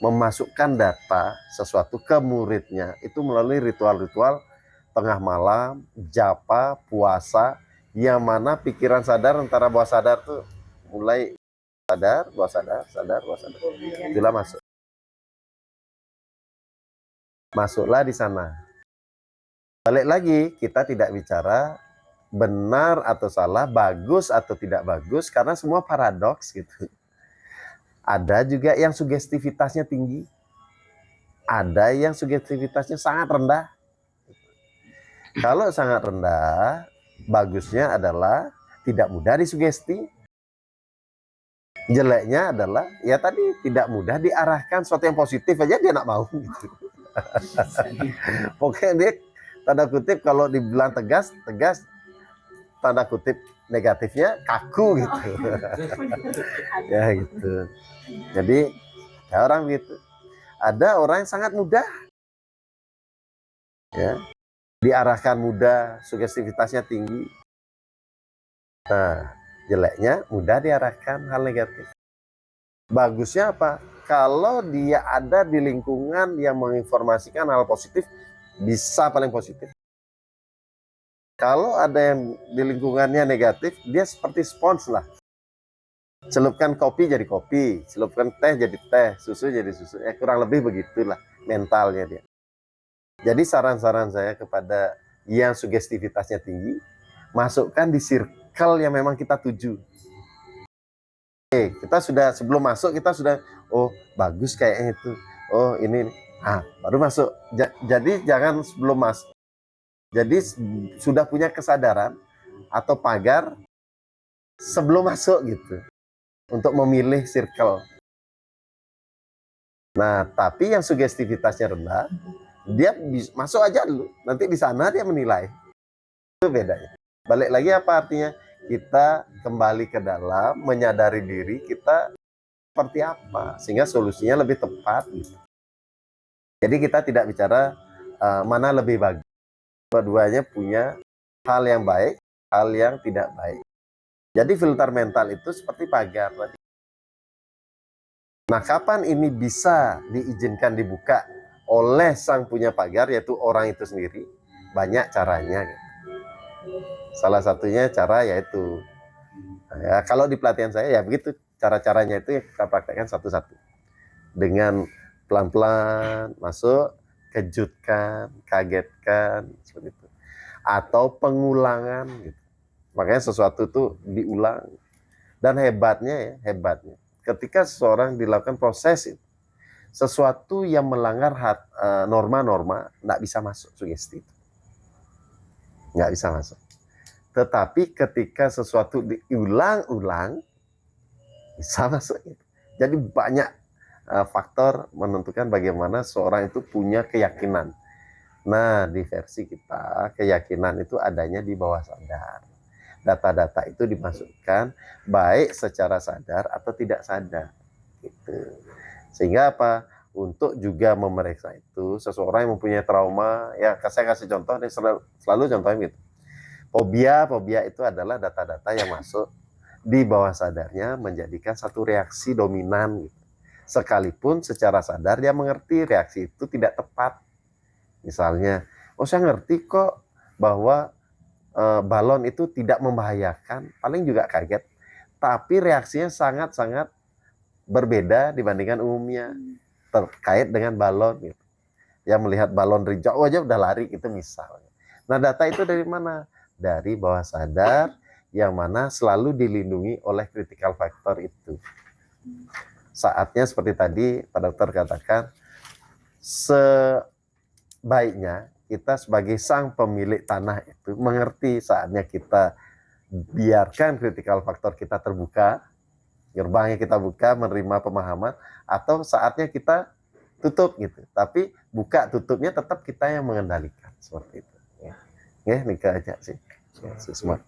memasukkan data sesuatu ke muridnya itu melalui ritual-ritual tengah malam, japa, puasa, yang mana pikiran sadar antara bawah sadar tuh mulai sadar, bawah sadar, sadar, bawah sadar. Itulah masuklah di sana. Balik lagi, kita tidak bicara benar atau salah, bagus atau tidak bagus, karena semua paradoks gitu. Ada juga yang sugestivitasnya tinggi, ada yang sugestivitasnya sangat rendah. Kalau sangat rendah, bagusnya adalah tidak mudah disugesti. Jeleknya adalah ya tadi tidak mudah diarahkan sesuatu yang positif aja dia nak mau gitu. Pokoknya dia tanda kutip kalau dibilang tegas, tanda kutip negatifnya kaku gitu. Ya gitu. Jadi ya orang gitu. Ada orang yang sangat mudah, ya, diarahkan mudah, sugestivitasnya tinggi. Nah, jeleknya mudah diarahkan hal negatif. Bagusnya apa? Kalau dia ada di lingkungan yang menginformasikan hal positif, bisa paling positif. Kalau ada yang di lingkungannya negatif, dia seperti spons lah. Celupkan kopi jadi kopi, celupkan teh jadi teh, susu jadi susu. Kurang lebih begitulah mentalnya dia. Jadi saran-saran saya kepada yang sugestivitasnya tinggi, masukkan di circle yang memang kita tuju. Kita sudah sebelum masuk kita sudah, oh bagus kayaknya itu, oh ini, baru masuk. Jadi jangan sebelum masuk Jadi sudah punya kesadaran atau pagar sebelum masuk gitu untuk memilih circle. Nah, tapi yang sugestivitasnya rendah, dia masuk aja dulu, nanti di sana dia menilai. Itu bedanya. Balik lagi apa artinya? Kita kembali ke dalam, menyadari diri kita seperti apa, sehingga solusinya lebih tepat. Gitu. Jadi kita tidak bicara mana lebih bagus. Dua-duanya punya hal yang baik, hal yang tidak baik. Jadi filter mental itu seperti pagar. Nah, kapan ini bisa diizinkan dibuka oleh sang punya pagar, yaitu orang itu sendiri? Banyak caranya. Gitu. Salah satunya cara yaitu, ya, kalau di pelatihan saya ya begitu, cara-caranya itu ya kita praktekkan satu-satu. Dengan pelan-pelan masuk, kejutkan, kagetkan, seperti itu. Atau pengulangan, gitu. Makanya sesuatu itu diulang. Dan hebatnya, ketika seseorang dilakukan proses itu, sesuatu yang melanggar norma-norma nggak bisa masuk sugesti itu. Nggak bisa masuk. Tetapi ketika sesuatu diulang-ulang, bisa masuk itu. Jadi banyak faktor menentukan bagaimana seorang itu punya keyakinan. Nah, di versi kita, keyakinan itu adanya di bawah sadar. Data-data itu dimasukkan baik secara sadar atau tidak sadar. Gitu. Sehingga apa? Untuk juga memeriksa itu, seseorang yang mempunyai trauma, ya saya kasih contoh, selalu contohnya gitu. Fobia itu adalah data-data yang masuk di bawah sadarnya menjadikan satu reaksi dominan. Gitu. Sekalipun secara sadar dia mengerti reaksi itu tidak tepat. Misalnya, saya ngerti kok bahwa balon itu tidak membahayakan, paling juga kaget. Tapi reaksinya sangat-sangat berbeda dibandingkan umumnya terkait dengan balon. Gitu. Yang melihat balon dari jauh aja udah lari, itu misalnya. Nah, data itu dari mana? Dari bawah sadar yang mana selalu dilindungi oleh critical factor itu. Saatnya seperti tadi Pak Dokter katakan, sebaiknya kita sebagai sang pemilik tanah itu mengerti saatnya kita biarkan critical factor kita terbuka, gerbangnya kita buka, menerima pemahaman, atau saatnya kita tutup gitu. Tapi buka tutupnya tetap kita yang mengendalikan seperti itu. Ya, nikah aja sih. Semua.